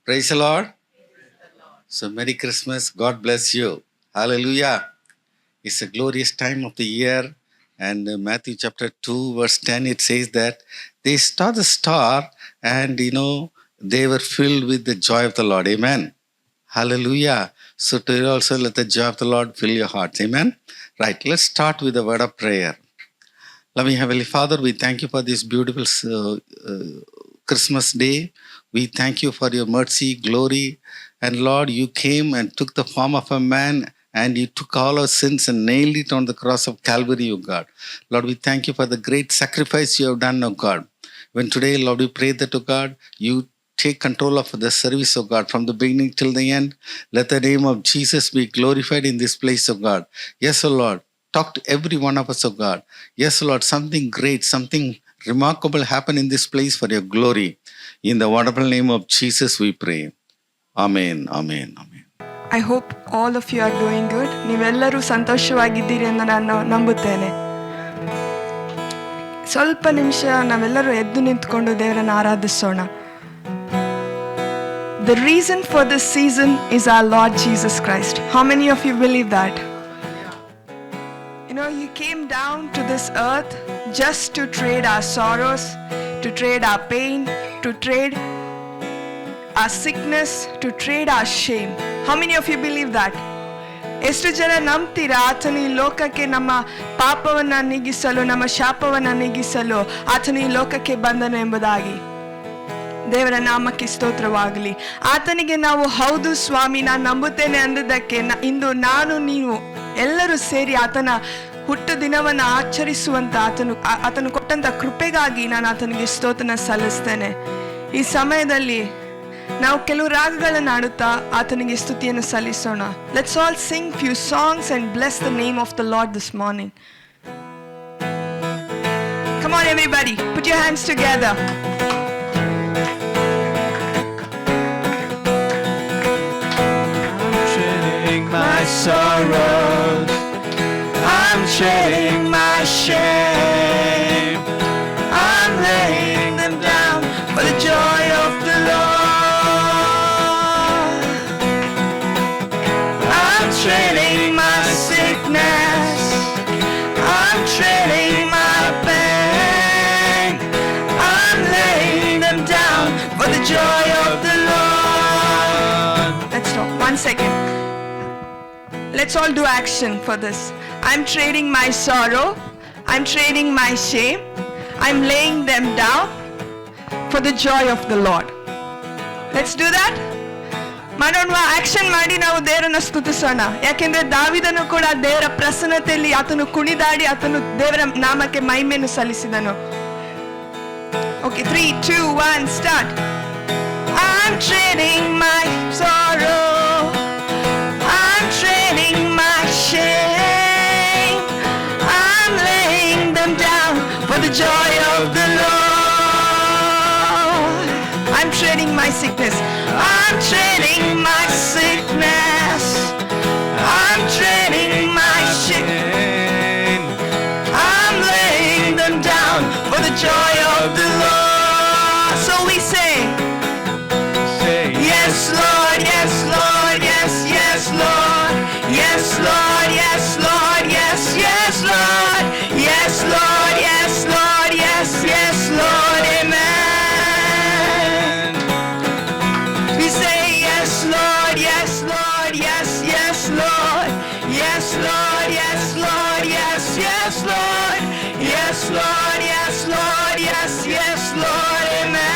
Praise the Lord. So, Merry Christmas. God bless you. Hallelujah. It's a glorious time of the year. And Matthew chapter 2, verse 10, it says that they saw the star and, they were filled with the joy of the Lord. Amen. Hallelujah. So, today also let the joy of the Lord fill your hearts. Amen. Right. Let's start with a word of prayer. Loving Heavenly Father, we thank you for this beautiful Christmas day. We thank you for your mercy, glory. And Lord, you came and took the form of a man and you took all our sins and nailed it on the cross of Calvary, O God. Lord, we thank you for the great sacrifice you have done, O God. When today, Lord, we pray that, O God, you take control of the service, O God, from the beginning till the end. Let the name of Jesus be glorified in this place, O God. Yes, O Lord. Talk to every one of us, O God. Yes, Lord, something great, something remarkable happen in this place for your glory. In the wonderful name of Jesus, we pray. Amen, amen, amen. I hope all of you are doing good. ನೀವೆಲ್ಲರೂ ಸಂತೋಷವಾಗಿದ್ದೀರಿ ಎಂದು ನಾನು ನಂಬುತ್ತೇನೆ. ಸ್ವಲ್ಪ ನಿಮಿಷ ನಾವೆಲ್ಲರೂ ಎದ್ದು ನಿಂತ್ಕೊಂಡು ದೇವರನ್ನು ಆರಾಧಿಸೋಣ. The reason for this season is our Lord Jesus Christ. How many of you believe that? He came down to this earth just to trade our sorrows, to trade our pain, to trade our sickness, to trade our shame. How many of you believe that? ಎಷ್ಟು ಜನ ನಂಬ್ತೀರಾ ಆತನು ಈ ಲೋಕಕ್ಕೆ ನಮ್ಮ ಪಾಪವನ್ನು ನೀಗಿಸಲು, ನಮ್ಮ ಶಾಪವನ್ನು ನೀಗಿಸಲು ಆತನು ಈ ಲೋಕಕ್ಕೆ ಬಂದನು ಎಂಬುದಾಗಿ? ದೇವರ ನಾಮಕ್ಕೆ ಸ್ತೋತ್ರವಾಗಲಿ. ಆತನಿಗೆ ನಾವು ಹೌದು ಸ್ವಾಮಿ ನಾನು ನಂಬುತ್ತೇನೆ ಅಂದದ್ದಕ್ಕೆ ಇಂದು ನಾನು ನೀವು ಎಲ್ಲರೂ ಸೇರಿ ಆತನ ಹುಟ್ಟು ದಿನವನ್ನು ಆಚರಿಸುವಂತ ಆತನು ಕೊಟ್ಟಂತ ಕೃಪೆಗಾಗಿ ನಾನು ಆತನಿಗೆ ಸ್ತೋತ್ರನ ಸಲ್ಲಿಸ್ತೇನೆ. ಈ ಸಮಯದಲ್ಲಿ ನಾವು ಕೆಲವು ರಾಗಗಳನ್ನು ಆಡುತ್ತಾ ಆತನಿಗೆ ಸ್ತುತಿಯನ್ನು ಸಲ್ಲಿಸೋಣ. Let's all sing few songs and bless the name of the Lord this morning. Come on everybody, put your hands together. I'm shedding my sorrows, I'm shedding my shame, I'm laying them down for the joy of the Lord. I'm shedding my sickness, I'm shedding my pain, I'm laying them down for the joy of the Lord. Let's stop. 1 second. Let's all do action for this. I'm trading my sorrow, I'm trading my shame, I'm laying them down for the joy of the Lord. Let's do that. ಮಾಡೋಣ. Action ಮಾಡಿ ನಾವು ದೇವರನ್ನು ಸ್ತುತಿಸೋಣ. ಯಾಕೆಂದ್ರೆ ದಾವಿದನು ಕೂಡ ದೇವರ ಪ್ರಸನ್ನತೆಯಲ್ಲಿ ಆತನು ಕುಣಿದಾಡಿ ಆತನು ದೇವರ ನಾಮಕ್ಕೆ ಮಹಿಮೆಯನ್ನು ಸಲ್ಲಿಸಿದನು. Okay, 3, 2, 1, start. I'm trading my sorrow, I'm trading my shame, I'm laying them down for the joy of the Lord. I'm trading my sickness, I'm trading my sickness, I'm trading my shame, I'm laying them down for the joy of the Lord. So we sing. Yes, Lord, yes, Lord, yes, yes, Lord, yes, Lord, yes, Lord, yes, yes, Lord, yes, Lord, yes, Lord, yes, yes, Lord, amen. We say yes, Lord, yes, Lord, yes, yes, Lord, yes, Lord, yes, Lord, yes, yes, Lord, yes, Lord, yes, Lord, yes, yes, Lord, amen.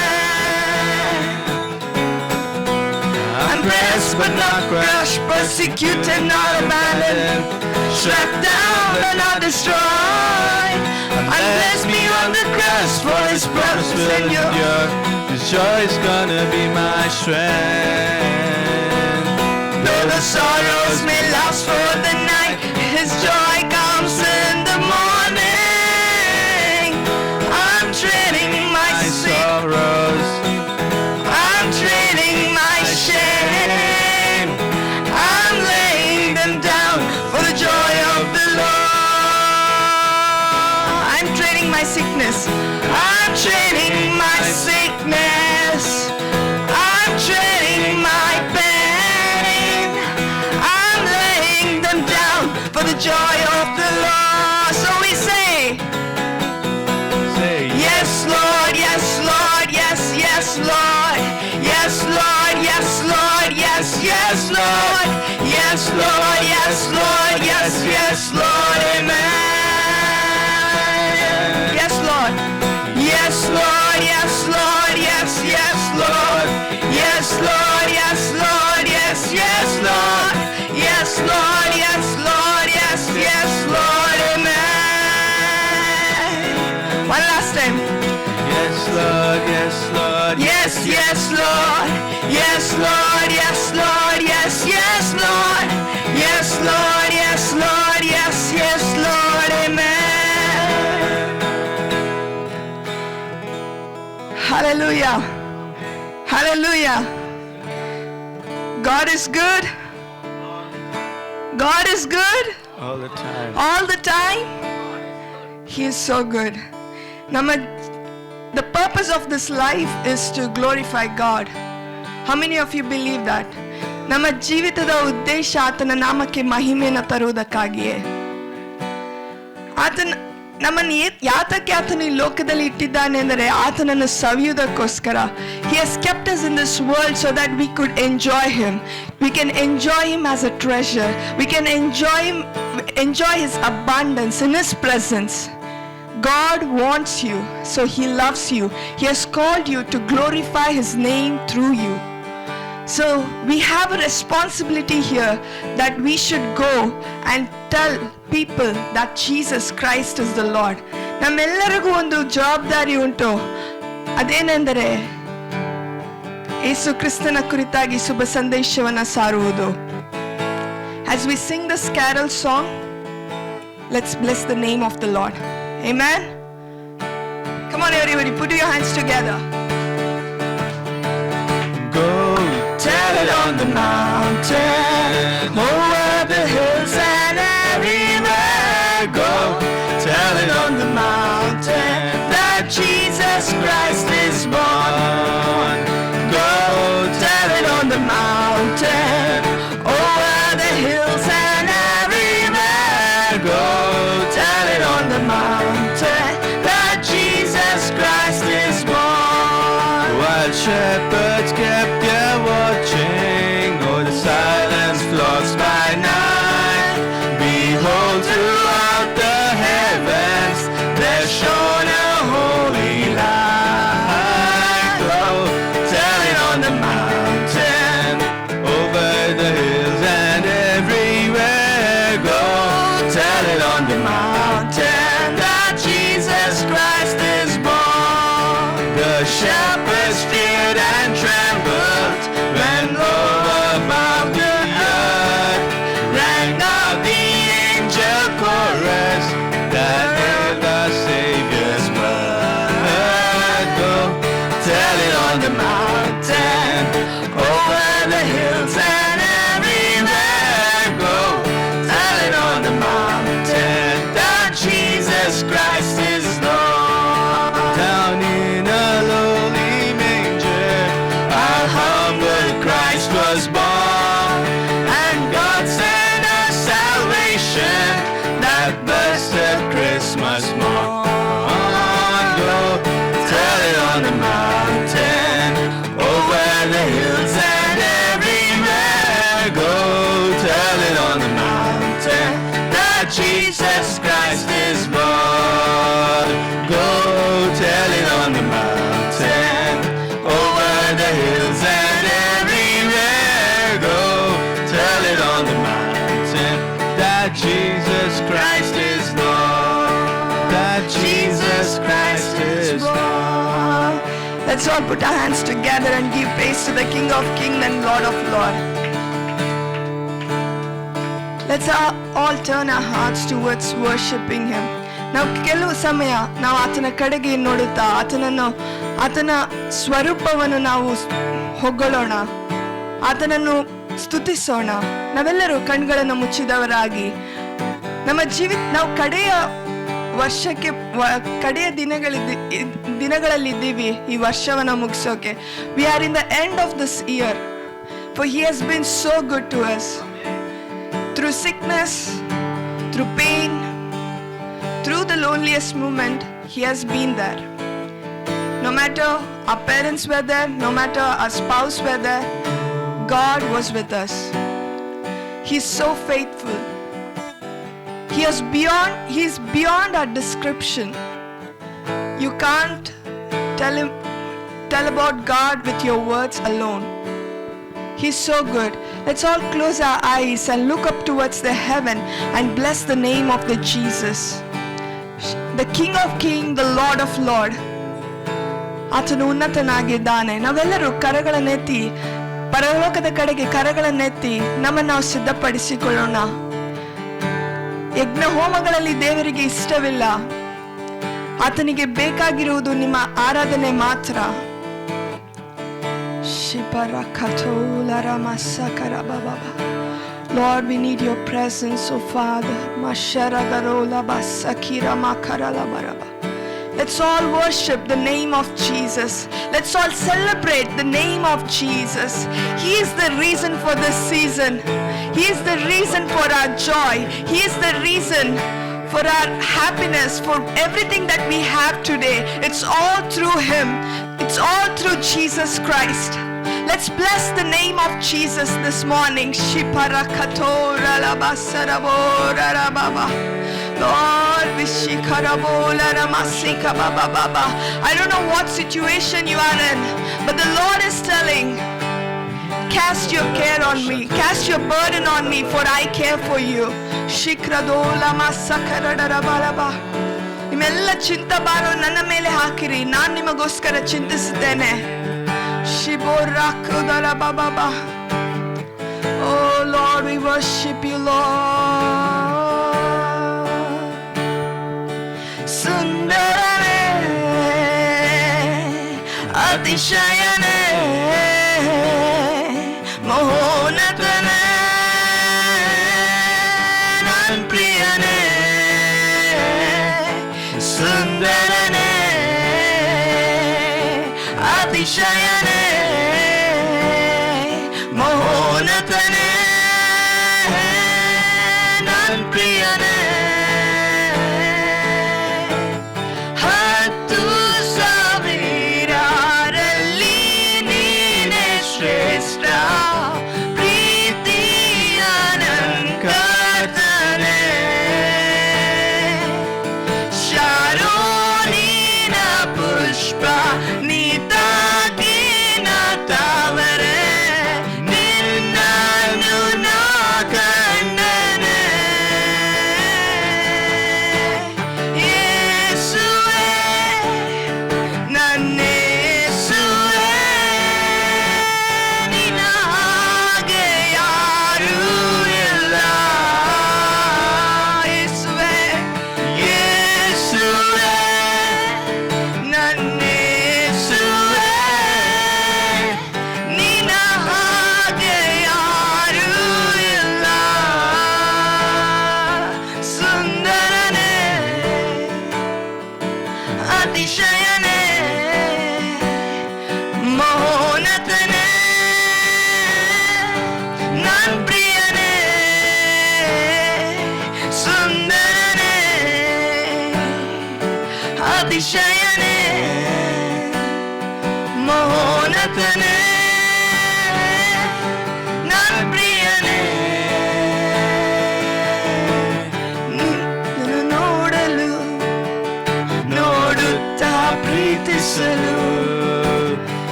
I'm blessed but not crushed, persecuted, not abandoned, struck down but not destroyed. I'm blessed beyond the curse, for His promise will endure. His joy is gonna be my strength. Though the sorrows may last for the night, His joy comes in the morning. I'm trading my Sorrows, I'm trading my shame, I'm laying them down for the joy of the Lord. I'm trading my sickness, I'm trading my sickness, I'm trading joy of the Lord. So we say, yes, Lord, yes, Lord, yes, yes, Lord. Yes, Lord, yes, Lord, yes, yes, Lord. Yes, Lord, yes, Lord, yes, yes, Lord. Amen. Yes, Lord. Yes, Lord, yes, Lord, yes, yes, Lord. Yes, Lord, yes, Lord, yes, yes, Lord. Yes, Lord, yes, Lord, yes, yes, Lord. Amen. One last time. Yes, Lord, yes, Lord. Yes, yes, Lord. Yes, Lord, yes, Lord, yes, yes, Lord. Yes, Lord, yes, Lord, yes, yes, Lord. Amen. Hallelujah. Hallelujah. God is good. God is good All the time. all the time. He is so good. The purpose of this life is to glorify God. How many of you believe that? ನಮ್ಮ ಜೀವಿತದ ಉದ್ದೇಶ ಆತನ ನಾಮಕ್ಕೆ ಮಹಿಮೆಯನ್ನು ತರುವುದಕ್ಕಾಗಿಯೇ. ಆತನ ನಮ್ಮನ್ನು ಯಾತಕ್ಕೆ ಆತನು ಈ ಲೋಕದಲ್ಲಿ ಇಟ್ಟಿದ್ದಾನೆ ಅಂದರೆ ಆತನನ್ನು ಸವಿಯುವುದಕ್ಕೋಸ್ಕರ. He has kept us in this world so that we could enjoy him. We can enjoy him as a treasure. We can enjoy his abundance in his presence. God wants you, so he loves you. He has called you to glorify his name through you. So we have a responsibility here that we should go and tell people that Jesus Christ is the Lord. ನಮ್ಮೆಲ್ಲರಿಗೂ ಒಂದು ಜವಾಬ್ದಾರಿ ಉಂಟು. ಅದೇನೆಂದರೆ ಯೇಸು ಕ್ರಿಸ್ತನ ಕುರಿತಾಗಿ ಶುಭ ಸಂದೇಶವನ್ನು ಸಾರುವುದು. As we sing this carol song, let's bless the name of the Lord. Amen. Come on everybody, put your hands together. Go tell it on the mountain, over the hills and everywhere. Go tell it on the mountain that Jesus Christ is born. Go tell it on the mountain, over the hills and everywhere. Go tell it on the mountain that Jesus Christ is born. While shepherds kept their watching o'er the silent flocks by night, behold, throughout the heavens there shone a holy light. Go tell it on the mountain, over the hills and everywhere. Go tell it on the mountain that Jesus Christ is born. The shepherds feared and trembled when low above the earth rang out the angel chorus that hailed our Savior's birth. Go tell it on the mountain, over the hills and everywhere. Go tell it on the mountain that Jesus Christ is Lord. Down in a lowly manger, our humble Christ was born, and God sent us salvation that blessed Christmas morn. Go tell it on the mountain, over the hills and everywhere. Go tell it on the mountain that Jesus Christ is born. Go tell it on the mountain, over the hills and everywhere. Go tell it on the mountain that Jesus Christ is Lord. That Jesus Christ is Lord. Let's all put our hands together and give praise to the King of Kings and Lord of Lords. Let's all turn our hearts towards worshiping him. ನಾವು ಕೆಲವು ಸಮಯ ನಾವು ಆತನ ಕಡೆಗೆ ನೋಡುತ್ತಾ ಆತನ ಸ್ವರೂಪವನ್ನು ನಾವು ಹೊಗಳೋಣ, ಆತನನ್ನು ಸ್ತುತಿಸೋಣ. ನಾವೆಲ್ಲರೂ ಕಣ್ಗಳನ್ನು ಮುಚ್ಚಿದವರಾಗಿ ನಮ್ಮ ನಾವು ಕಡೆಯ ದಿನಗಳಲ್ಲಿದ್ದೀವಿ ಈ ವರ್ಷವನ್ನು ಮುಗಿಸೋಕೆ. We are in the end of this year, for he has been so good to us. Through sickness, through pain, through the loneliest moment, He has been there. No matter our parents were there, no matter our spouse were there, God was with us. He's so faithful. He's beyond our description. You can't tell about God with your words alone. He's so good. Let's all close our eyes and look up towards the heaven and bless the name of the Jesus. The King of Kings, the Lord of Lords. ಆತನು ಉನ್ನತನಾಗಿದ್ದಾನೆ. ನಾವೆಲ್ಲರೂ ಕರಗಳನ್ನೆತ್ತಿ ಪರಲೋಕದ ಕಡೆಗೆ ಕರಗಳನ್ನೆತ್ತಿ ನಮ್ಮನ್ನು ನಾವು ಸಿದ್ಧಪಡಿಸಿಕೊಳ್ಳೋಣ. ಯಜ್ಞ ಹೋಮಗಳಲ್ಲಿ ದೇವರಿಗೆ ಇಷ್ಟವಿಲ್ಲ. ಆತನಿಗೆ ಬೇಕಾಗಿರುವುದು ನಿಮ್ಮ ಆರಾಧನೆ ಮಾತ್ರ. Lord, we need your presence, oh Father. Let's all worship the name of Jesus. Let's all celebrate the name of Jesus. He is the reason for this season. He is the reason for our joy. He is the reason for our happiness, for everything that we have today. It's all through Him. It's all through Jesus Christ. Let's bless the name of Jesus this morning. Lord, I don't know what situation you are in, but the Lord is telling, cast your care on me, cast your burden on me, for I care for you. ನಿಮ್ಮೆಲ್ಲ ಚಿಂತಭಾರ ನನ್ನ ಮೇಲೆ ಹಾಕಿರಿ, ನಾನು ನಿಮಗೋಸ್ಕರ ಚಿಂತಿಸಿದ್ದೇನೆ. Oh Lord, we worship you, Lord. Sundarane, Atishayane, Mohonatane, Nanpriyane, Sundarane, Atishayane, Mohonatane, Nanpriyane.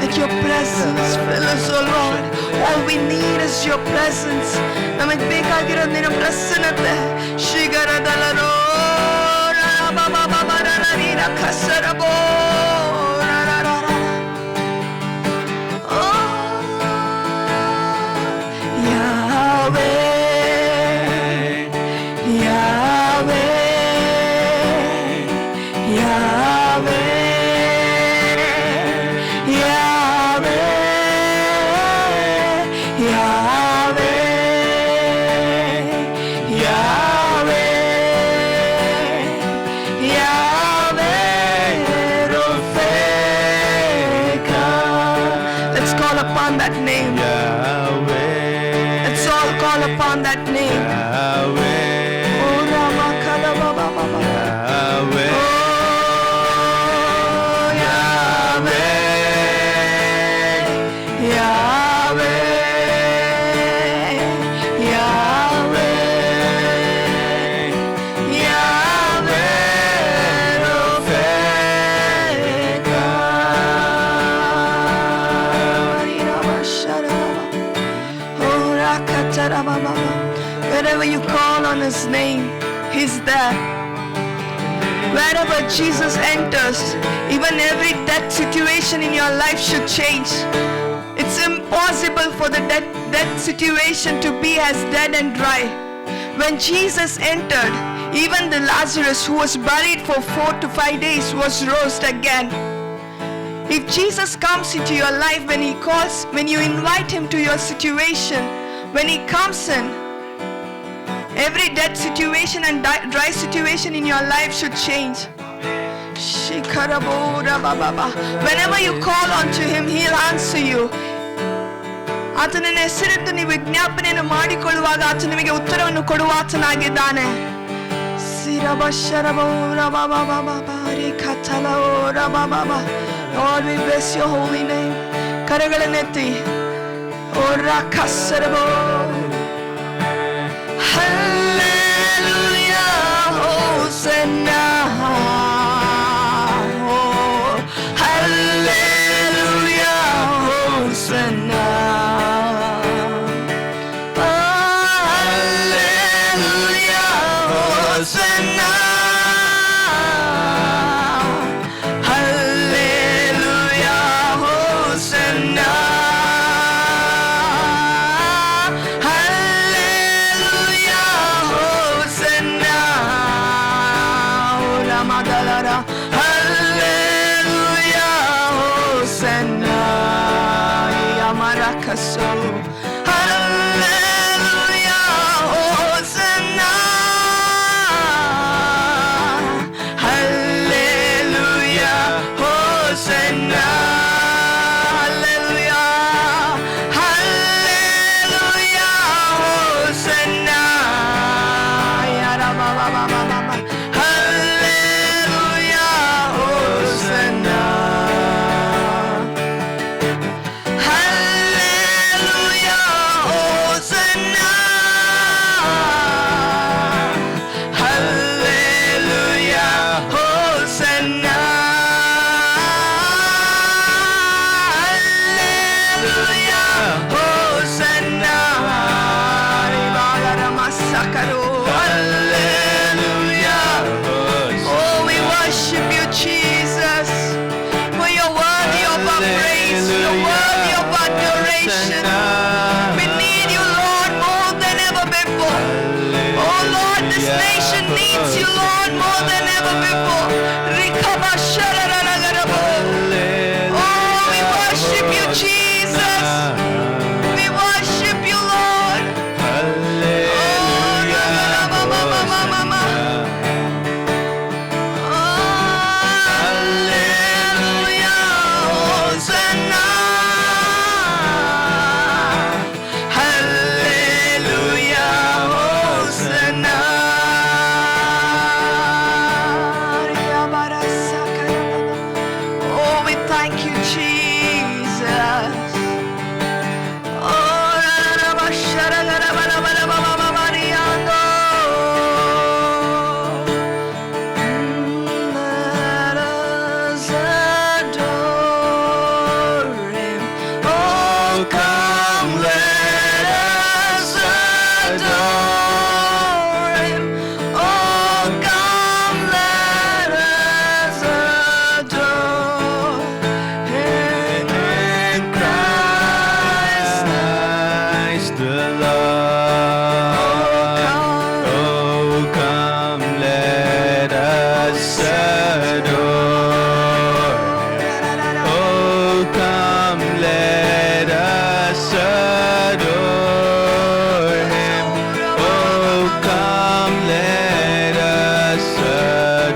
Let your presence fill us, oh Lord. All we need is your presence. ನಮಗೆ ಬೇಕಾಗಿರೋದು ನಿನ್ನ ಪ್ರಸನ್ನತೆ. ಶಿಗರದಲರೋ ರಬಬಬಬರರೀರ ಕಸರಬೋ ರರರರ. Yahweh, Yahweh, Yahweh, Yahweh, Yahweh, Yahweh, Yahweh, Rofeka. Let's call upon that name. Let's all call upon that name. Oh, Ramakalababa. Wherever you call on his name, he's there. Wherever Jesus enters, even every death situation in your life should change. It's impossible for the death situation to be as dead and dry. When Jesus entered, even the Lazarus who was buried for 4 to 5 days was raised again. If Jesus comes into your life, when you invite him to your situation, when he comes in, every dead situation and dry situation in your life should change. Whenever you call unto him, he'll answer you. ಆತನನ್ನ ಹೆಸರಿಟ್ಟು ನೀವು ವಿಜ್ಞಾಪನೆಯನ್ನು ಮಾಡಿಕೊಳ್ಳುವಾಗ ಆತ ನಿಮಗೆ ಉತ್ತರವನ್ನು ಕೊಡುವ ಆತನಾಗಿದ್ದಾನೆ. Lord, we bless your holy name. ಕರಗಳನ್ನೆತ್ತಿ O ರಾಕಸರಬೋ. Hallelujah, Hosanna. Oh, hallelujah, Hosanna. Hallelujah, Hosanna. Hallelujah, Hosanna. the Lord. Oh, come, let us adore Him. Oh, come, let us adore Him. Oh, come, let us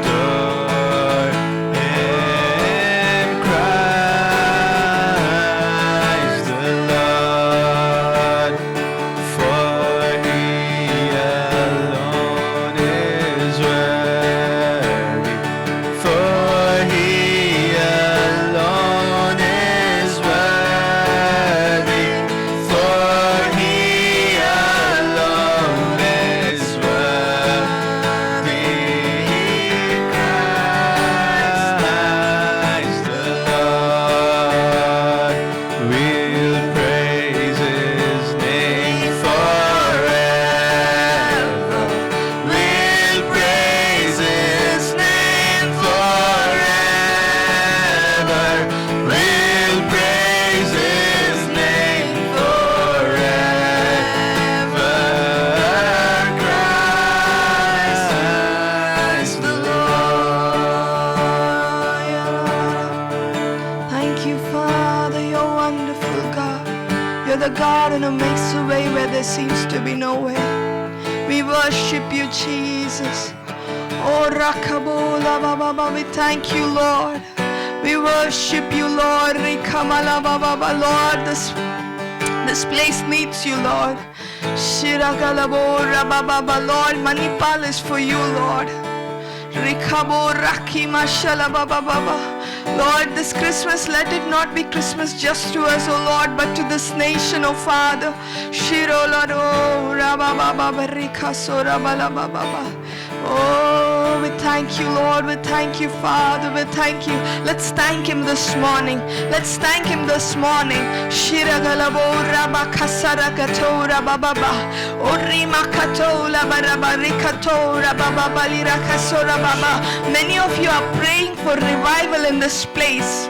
adore Him. Christ the Lord, for He alone is worthy. For He alone is worthy. For He alone is worthy. Christ the Lord, we'll praise His name forever. We'll praise His name forever. We'll praise His name forever. Christ the Lord. Thank you, Father, you're wonderful, God. You're the God who makes a way where there seems to be no way. We worship you, Jesus. Oh, Rakabola Baba, we thank you, Lord. We worship you, Lord. Rikamala Baba, Lord, this place needs you, Lord. Shiragalabora Baba, Lord, Manipal is for you, Lord. Rikabo Rakima Shalaba Baba. Lord, this Christmas, let it not be Christmas just to us, oh Lord, but to this nation, oh Father. Shirolado Rababa Rika Sorabala Baba. Oh, we thank you, Lord. We thank you, Father. We thank you. Let's thank Him this morning. Let's thank Him this morning. Shiragalabo Rabakasara Katora Baba. Orima Katola Barabarikatora Baba Balira Kasora Baba. Many of you are praying for revival in this place.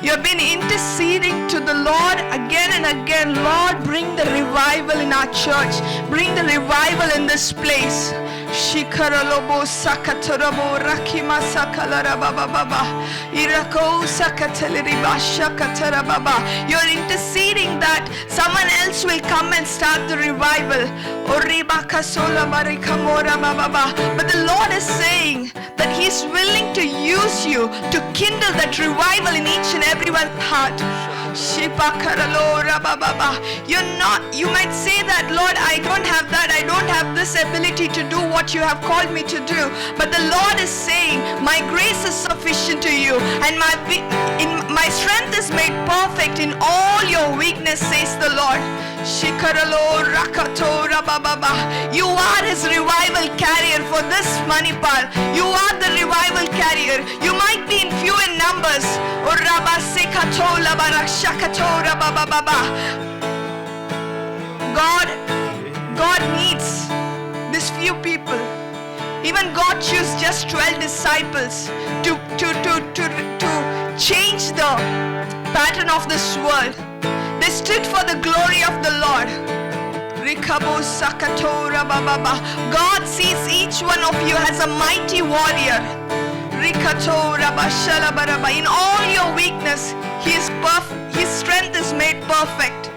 You have been interceding to the Lord again and again. Lord, bring the revival in our church. Bring the revival in this place. Shikaralobo Sakatorabo Rakima Sakalara Baba Baba. Irako Sakateliriba Shakatara Baba. You're interceding that someone else will come and start the revival. Oriba Kasola Barikamora Baba. But the Lord is saying that He's willing to use you to kindle that revival in each and everyone's heart. You might say that, Lord, I don't have that, I don't have this ability to do what you have called me to do. But the Lord is saying, my grace is sufficient to you, and my strength is made perfect in all your weakness, says the Lord. You are His revival carrier for this Manipal. You are the revival carrier. You might be in few in numbers. God needs these few people. Even God chose just 12 disciples to change the pattern of this world. They stood for the glory of the Lord. God sees each one of you as a mighty warrior. In all your weakness, His strength is made perfect.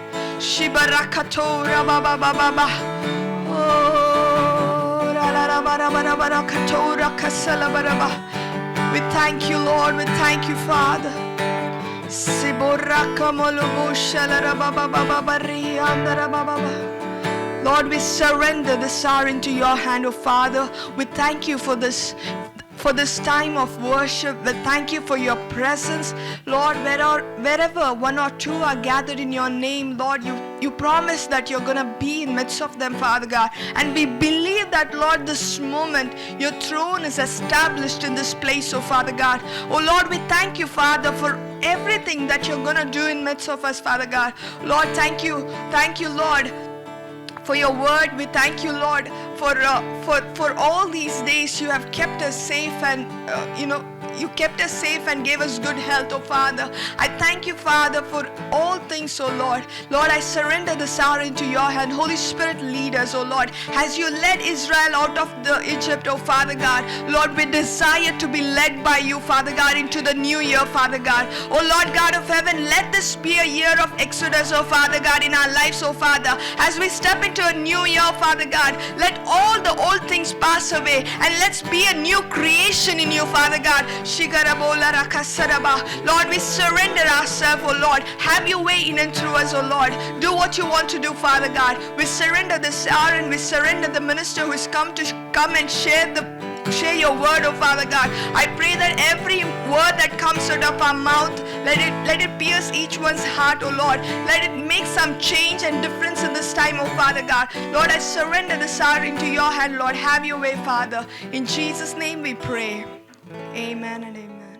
We thank you, Lord. We thank you, Father. Lord, we surrender this hour into your hand, oh Father. We thank you for this time of worship. We thank you for your presence. Lord, wherever one or two are gathered in your name, Lord, you promise that you're going to be in midst of them, Father God. And we believe that, Lord, this moment, your throne is established in this place, oh Father God. Oh Lord, we thank you, Father, for everything that you're going to do in midst of us, Father God. Lord, thank you, Lord, for your word. We thank you, Lord, for all these days you have kept us safe, and you kept us safe and gave us good health, oh Father. I thank you, Father, for all things, oh Lord. Lord, I surrender this hour into your hand. Holy Spirit, lead us, oh Lord. As you led Israel out of the Egypt, oh Father God, Lord, we desire to be led by you, Father God, into the new year, Father God. Oh Lord God of heaven, let this be a year of Exodus, oh Father God, in our lives, oh Father. As we step into a new year, Father God, let all the old things pass away and let's be a new creation in you, Father God. Lord, we surrender ourselves, oh Lord. Have your way in and through us, oh Lord. Do what you want to do, Father God. We surrender this hour and we surrender the minister who has come and share your word, oh Father God. I pray that every word that comes out of our mouth, let it pierce each one's heart, oh Lord. Let it make some change and difference in this time, oh Father God. Lord, I surrender this hour into your hand, Lord. Have your way, Father. In Jesus' name we pray. Amen and amen.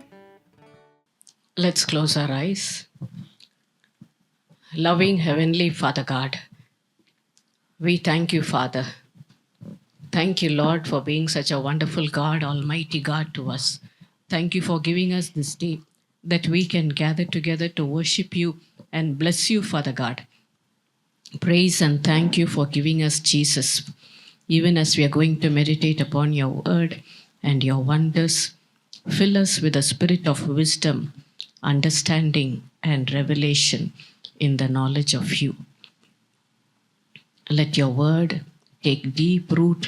Let's close our eyes. Loving Heavenly Father God, we thank you, Father. Thank you, Lord, for being such a wonderful God, Almighty God to us. Thank you for giving us this day that we can gather together to worship you and bless you, Father God. Praise and thank you for giving us Jesus. Even as we are going to meditate upon your word and your wonders, fill us with a spirit of wisdom, understanding, and revelation in the knowledge of you. Let your word take deep root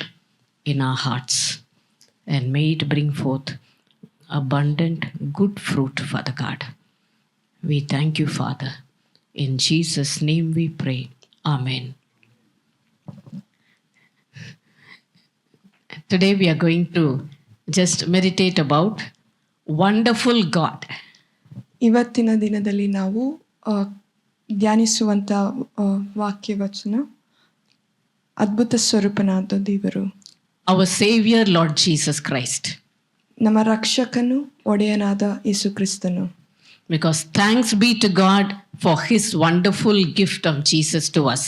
in our hearts and may it bring forth abundant good fruit, Father God. We thank you, Father. In Jesus' name we pray. Amen. Today we are going to just meditate about wonderful God. ಇವತ್ತಿನ ದಿನದಲ್ಲಿ ನಾವು ಧ್ಯಾನಿಸುವಂತ ವಾಕ್ಯ ವಚನ ಅದ್ಭುತ ಸ್ವರೂಪನಾದ ದೇವರು, our Savior Lord Jesus Christ. ನಮ್ಮ ರಕ್ಷಕನು ಒಡೆಯನಾದ ಯೇಸು ಕ್ರಿಸ್ತನು. Because thanks be to God for his wonderful gift of Jesus to us.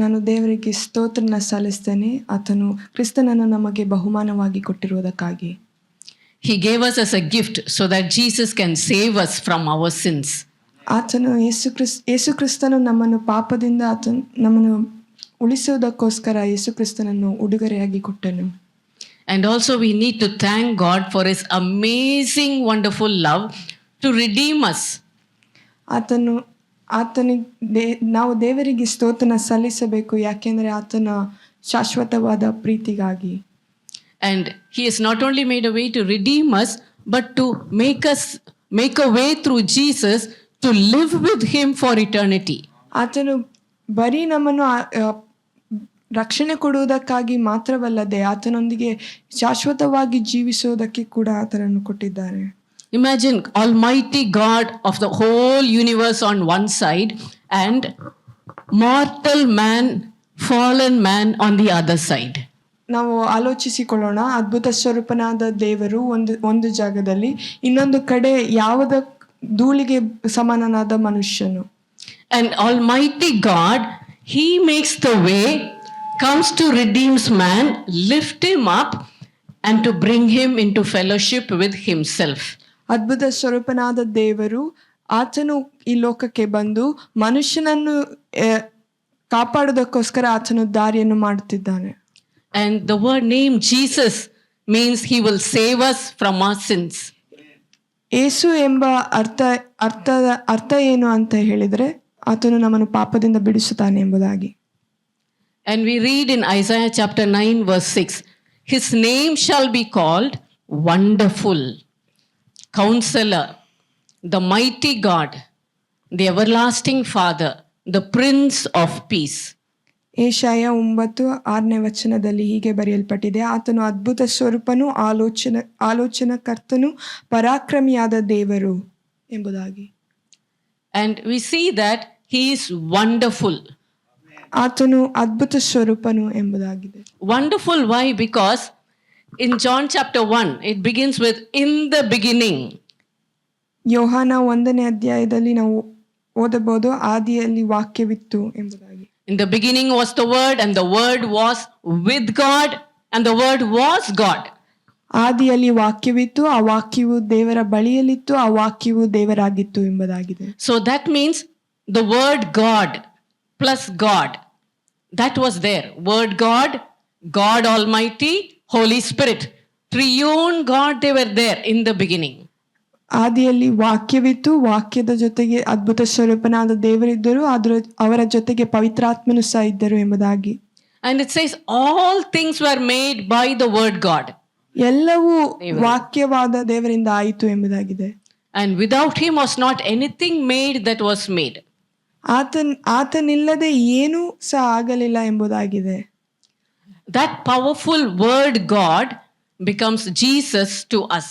ನಾನು ದೇವರಿಗೆ ಸ್ತೋತ್ರನ ಸಲ್ಲಿಸ್ತೇನೆ, ಆತನು ಕ್ರಿಸ್ತನನ್ನು ನಮಗೆ ಬಹುಮಾನವಾಗಿ ಕೊಟ್ಟಿರುವುದಕ್ಕಾಗಿ. He gave us as a gift so that Jesus can save us from our sins. ಆತನು ಯೇಸು ಕ್ರಿಸ್ತನು ನಮ್ಮನ್ನು ಪಾಪದಿಂದ ನಮ್ಮನ್ನು ಉಳಿಸುವುದಕ್ಕೋಸ್ಕರ ಯೇಸು ಕ್ರಿಸ್ತನನ್ನು ಉಡುಗೊರೆಯಾಗಿ ಕೊಟ್ಟನು. And also we need to thank God for his amazing wonderful love to redeem us. ನಾವು ದೇವರಿಗೆ ಸ್ತೋತ್ರನ ಸಲ್ಲಿಸಬೇಕು, ಯಾಕೆಂದರೆ ಆತನ ಶಾಶ್ವತವಾದ ಪ್ರೀತಿಗಾಗಿ. And he has not only made a way to redeem us, but to make a way through Jesus to live with him for eternity. ಆತನು ಬರೀ ನಮ್ಮನ್ನು ರಕ್ಷಣೆ ಕೊಡುವುದಕ್ಕಾಗಿ ಮಾತ್ರವಲ್ಲದೆ ಆತನೊಂದಿಗೆ ಶಾಶ್ವತವಾಗಿ ಜೀವಿಸುವುದಕ್ಕೆ ಕೂಡ ಆತನನ್ನು ಕೊಟ್ಟಿದ್ದಾರೆ. Imagine Almighty God of the whole universe on one side and mortal man, fallen man on the other side. ನಾವು ಆಲೋಚಿಸಿಕೊಳ್ಳೋಣ, ಅದ್ಭುತ ಸ್ವರೂಪನಾದ ದೇವರು ಒಂದು ಜಾಗದಲ್ಲಿ, ಇನ್ನೊಂದು ಕಡೆ ಯಾವುದ ಧೂಳಿಗೆ ಸಮಾನನಾದ ಮನುಷ್ಯನು. And Almighty God, he makes the way, comes to redeem man, lift him up and to bring him into fellowship with himself. ಅದ್ಭುತ ಸ್ವರೂಪನಾದ ದೇವರು ಆತನು ಈ ಲೋಕಕ್ಕೆ ಬಂದು ಮನುಷ್ಯನನ್ನು ಕಾಪಾಡುವುದಕ್ಕೋಸ್ಕರ ಆತನು ದಾರಿಯನ್ನು ಮಾಡುತ್ತಿದ್ದಾನೆ. And the word name Jesus means he will save us from our sins. ಯೇಸು ಎಂಬ ಅರ್ಥ ಏನು ಅಂತ ಹೇಳಿದರೆ ಆತನು ನಮ್ಮನ್ನು ಪಾಪದಿಂದ ಬಿಡಿಸುತ್ತಾನೆ ಎಂಬುದಾಗಿ. And we read in Isaiah chapter 9 verse 6, his name shall be called Wonderful, Counselor, the Mighty God, the Everlasting Father, the Prince of Peace. ಯೆಶಾಯ 9:6 ಹೀಗೆ ಬರೆಯಲ್ಪಟ್ಟಿದೆ, ಆತನು ಅದ್ಭುತ ಸ್ವರೂಪನು, ಆಲೋಚನಕರ್ತನು, ಪರಾಕ್ರಮಿಯಾದ ದೇವರು ಎಂಬುದಾಗಿ. And we see that he is wonderful. ಆತನು ಅದ್ಭುತ ಸ್ವರೂಪನು ಎಂಬುದಾಗಿದೆ. Wonderful, why? Because in John chapter 1, it begins with in the beginning. ಯೋಹಾನ 1ನೇ ಅಧ್ಯಾಯದಲ್ಲಿ ನಾವು ಓದಬಹುದು, ಆದಿಯಲ್ಲಿ ವಾಕ್ಯವಿತ್ತು ಎಂಬುದಾಗಿ. In the beginning was the Word, and the Word was with God, and the Word was God. ಆದಿಯಲ್ಲಿ ವಾಕ್ಯವಿತ್ತು, ಆ ವಾಕ್ಯವು ದೇವರ ಬಳಿಯಲ್ಲಿತ್ತು, ಆ ವಾಕ್ಯವು ದೇವರಾಗಿತ್ತು ಎಂಬುದಾಗಿದೆ. So that means the word God plus God, that was there. Word God, God Almighty, Holy Spirit. Triune God, they were there in the beginning. ಆದಿಯಲ್ಲಿ ವಾಕ್ಯವಿತ್ತು, ವಾಕ್ಯದ ಜೊತೆಗೆ ಅದ್ಭುತ ಸ್ವರೂಪನಾದ ದೇವರಿದ್ದರು, ಅವರ ಜೊತೆಗೆ ಪವಿತ್ರಾತ್ಮನು ಸಹ ಇದ್ದರು ಎಂಬುದಾಗಿ. And it says all things were made by the word God. ಎಲ್ಲವೂ ವಾಕ್ಯವಾದ ದೇವರಿಂದ ಆಯಿತು ಎಂಬುದಾಗಿದೆ. And without him was not anything made that was made. ಆತನಿಲ್ಲದೆ ಏನೂ ಸಹ ಆಗಲಿಲ್ಲ ಎಂಬುದಾಗಿದೆ. That powerful word God becomes Jesus to us.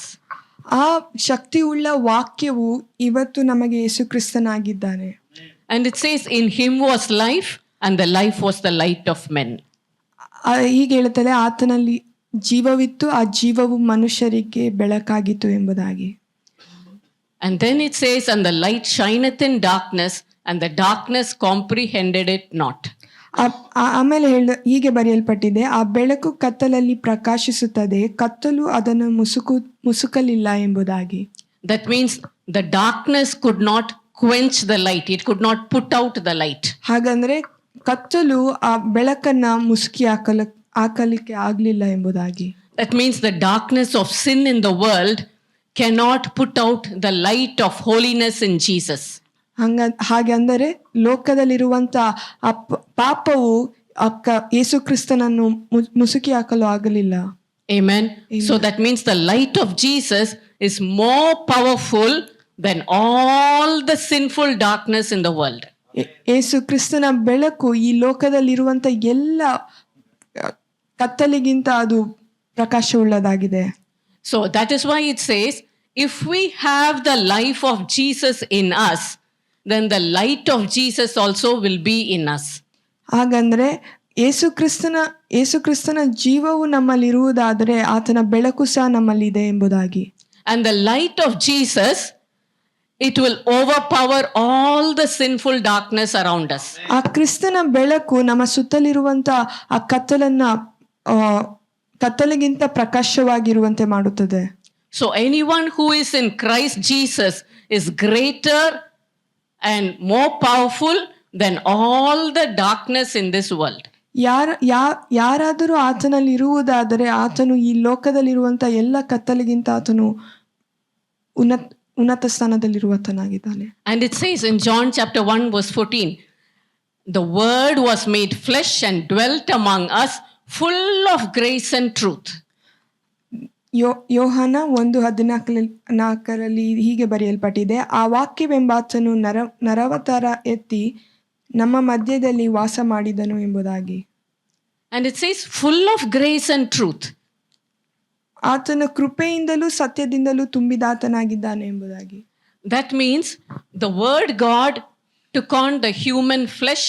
ಆ ಶಕ್ತಿಯುಳ್ಳ ವಾಕ್ಯವು ಇವತ್ತು ನಮಗೆ ಯೇಸು ಕ್ರಿಸ್ತನಾಗಿದ್ದಾನೆ. And it says in him was life, and the life was the light of men. ಹೀಗೆ ಹೇಳುತ್ತದೆ, ಆತನಲ್ಲಿ ಜೀವವಿತ್ತು, ಆ ಜೀವವು ಮನುಷ್ಯರಿಗೆ ಬೆಳಕಾಗಿತ್ತು ಎಂಬುದಾಗಿ. And then it says, and the light shineth in darkness, and the darkness comprehended it not. ಆಮೇಲೆ ಹೀಗೆ ಬರೆಯಲ್ಪಟ್ಟಿದೆ, ಆ ಬೆಳಕು ಕತ್ತಲಲ್ಲಿ ಪ್ರಕಾಶಿಸುತ್ತದೆ, ಕತ್ತಲು ಅದನ್ನು ಮುಸುಕಲಿಲ್ಲ ಎಂಬುದಾಗಿ. That means the darkness could not quench the light. It could not put out the light. ಹಾಗಂದ್ರೆ ಕತ್ತಲು ಆ ಬೆಳಕನ್ನ ಮುಸುಕಿ ಹಾಕಲಿಕ್ಕೆ ಆಗ್ಲಿಲ್ಲ ಎಂಬುದಾಗಿ. That means the darkness of sin in the world cannot put out the light of holiness in Jesus. ಹಾಗೆ ಅಂದರೆ ಲೋಕದಲ್ಲಿರುವಂತ ಆ ಪಾಪವು ಯೇಸು ಕ್ರಿಸ್ತನನ್ನು ಮುಸುಕಿ ಹಾಕಲು ಆಗಲಿಲ್ಲ. Amen. So that means the light of Jesus is more powerful than all the sinful darkness in the world. ಯೇಸು ಕ್ರಿಸ್ತನ ಬೆಳಕು ಈ ಲೋಕದಲ್ಲಿರುವಂತ ಎಲ್ಲ ಕತ್ತಲಿಗಿಂತ ಅದು ಪ್ರಕಾಶವುಳ್ಳದಾಗಿದೆ. So that is why it says, if we have the life of Jesus in us, then the light of Jesus also will be in us. ಹಾಗಂದ್ರೆ ಯೇಸು ಕ್ರಿಸ್ತನ ಜೀವವು ನಮ್ಮಲ್ಲಿರುವುದಾದರೆ ಆತನ ಬೆಳಕು ಸಹ ನಮ್ಮಲ್ಲಿದೆ ಎಂಬುದಾಗಿ. And the light of Jesus, it will overpower all the sinful darkness around us. ಆ ಕ್ರಿಸ್ತನ ಬೆಳಕು ನಮ್ಮ ಸುತ್ತಲಿರುವಂತ ಆ ಕತ್ತಲಿಗಿಂತ ಪ್ರಕಾಶವಾಗಿರುವಂತೆ ಮಾಡುತ್ತದೆ. So anyone who is in Christ Jesus is greater and more powerful than all the darkness in this world. ಯಾರಾದರೂ ಆತನಲ್ಲಿ ಇರುವುದಾದರೆ ಆತನು ಈ ಲೋಕದಲ್ಲಿರುವಂತ ಎಲ್ಲ ಕತ್ತಲಿಗಿಂತ ಆತನು ಉನ್ನತ ಸ್ಥಾನದಲ್ಲಿರುವತನಾಗಿದ್ದಾನೆ. And it says in John chapter 1 verse 14, the word was made flesh and dwelt among us, full of grace and truth. ಯೋಹಾನ 1:14 ಹೀಗೆ ಬರೆಯಲ್ಪಟ್ಟಿದೆ, ಆ ವಾಕ್ಯವೆಂಬಾತನು ನರವತಾರ ಎತ್ತಿ ನಮ್ಮ ಮಧ್ಯದಲ್ಲಿ ವಾಸ ಮಾಡಿದನು ಎಂಬುದಾಗಿ. And it says full of grace and truth. ಆತನ ಕೃಪೆಯಿಂದಲೂ ಸತ್ಯದಿಂದಲೂ ತುಂಬಿದಾತನಾಗಿದ್ದಾನೆ ಎಂಬುದಾಗಿ. That means the word God took on the human flesh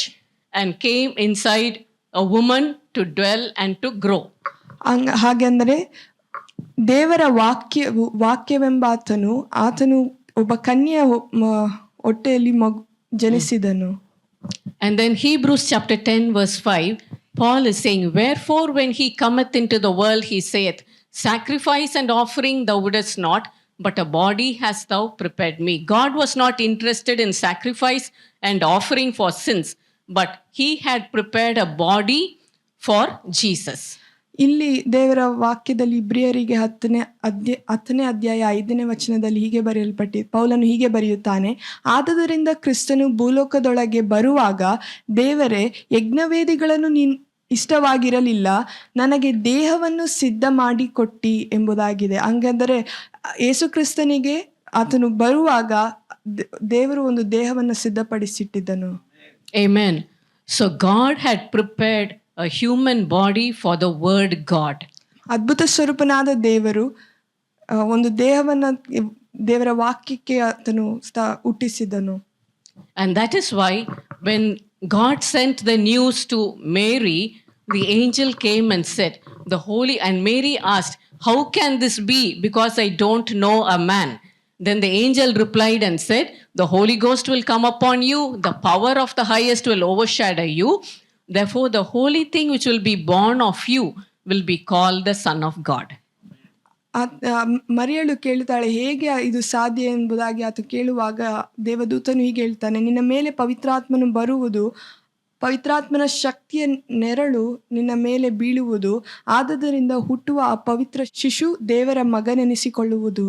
and came inside a woman to dwell and to grow. ಹಾಗೆಂದರೆ ದೇವರ ವಾಕ್ಯವೆಂಬಾತನು ಆತನು ಒಬ್ಬ ಕನ್ಯೆಯ ಹೊಟ್ಟೆಯಲ್ಲಿ ಜನಿಸಿದನು. And then Hebrews chapter 10 verse 5, Paul is saying, wherefore when he cometh into the world, he saith, sacrifice and offering thou wouldest not, but a body hast thou prepared me. God was not interested in sacrifice and offering for sins, but he had prepared a body for Jesus. ಇಲ್ಲಿ ದೇವರ ವಾಕ್ಯದಲ್ಲಿ ಇಬ್ರಿಯರಿಗೆ 10ನೇ ಅಧ್ಯಾಯ 5ನೇ ವಚನದಲ್ಲಿ ಹೀಗೆ ಬರೆಯಲ್ಪಟ್ಟಿದೆ, ಪೌಲನು ಹೀಗೆ ಬರೆಯುತ್ತಾನೆ, ಆದದರಿಂದ ಕ್ರಿಸ್ತನು ಭೂಲೋಕದೊಳಗೆ ಬರುವಾಗ ದೇವರೇ ಯಜ್ಞವೇದಿಗಳನ್ನು ಇಷ್ಟವಾಗಿರಲಿಲ್ಲ, ನನಗೆ ದೇಹವನ್ನು ಸಿದ್ಧ ಮಾಡಿ ಕೊಟ್ಟಿ ಎಂಬುದಾಗಿದೆ. ಹಂಗಂದರೆ ಯೇಸು ಕ್ರಿಸ್ತನಿಗೆ ಆತನು ಬರುವಾಗ ದೇವರು ಒಂದು ದೇಹವನ್ನು ಸಿದ್ಧಪಡಿಸಿಟ್ಟಿದ್ದನು. Amen. So God had prepared a human body for the word God. ಅದ್ಭುತ ಸ್ವರೂಪನಾದ ದೇವರು ಒಂದು ದೇಹವನ್ನು ದೇವರ ವಾಕ್ಯಕ್ಕೆ ಆತನು ಹುಟ್ಟಿಸಿದನು. And that is why when God sent the news to Mary, the angel came and said, and Mary asked, how can this be, because I don't know a man? Then the angel replied and said, the Holy Ghost will come upon you, the power of the highest will overshadow you, Therefore, the holy thing which will be born of you will be called the Son of God. ಮರಿಯಳು ಕೇಳ್ತಾಳೆ, ಹೇಗೆ ಇದು ಸಾಧ್ಯ ಎಂಬುದಾಗಿ ಆತ ಕೇಳುವಾಗ ದೇವದೂತನು ಹೀಗೆ ಹೇಳ್ತಾನೆ, ನಿನ್ನ ಮೇಲೆ ಪವಿತ್ರಾತ್ಮನು ಬರುವುದು, ಪವಿತ್ರಾತ್ಮನ ಶಕ್ತಿಯ ನೆರಳು ನಿನ್ನ ಮೇಲೆ ಬೀಳುವುದು, ಆದದರಿಂದ ಹುಟ್ಟುವ ಆ ಪವಿತ್ರ ಶಿಶು ದೇವರ ಮಗನೆನಿಸಿಕೊಳ್ಳುವುದು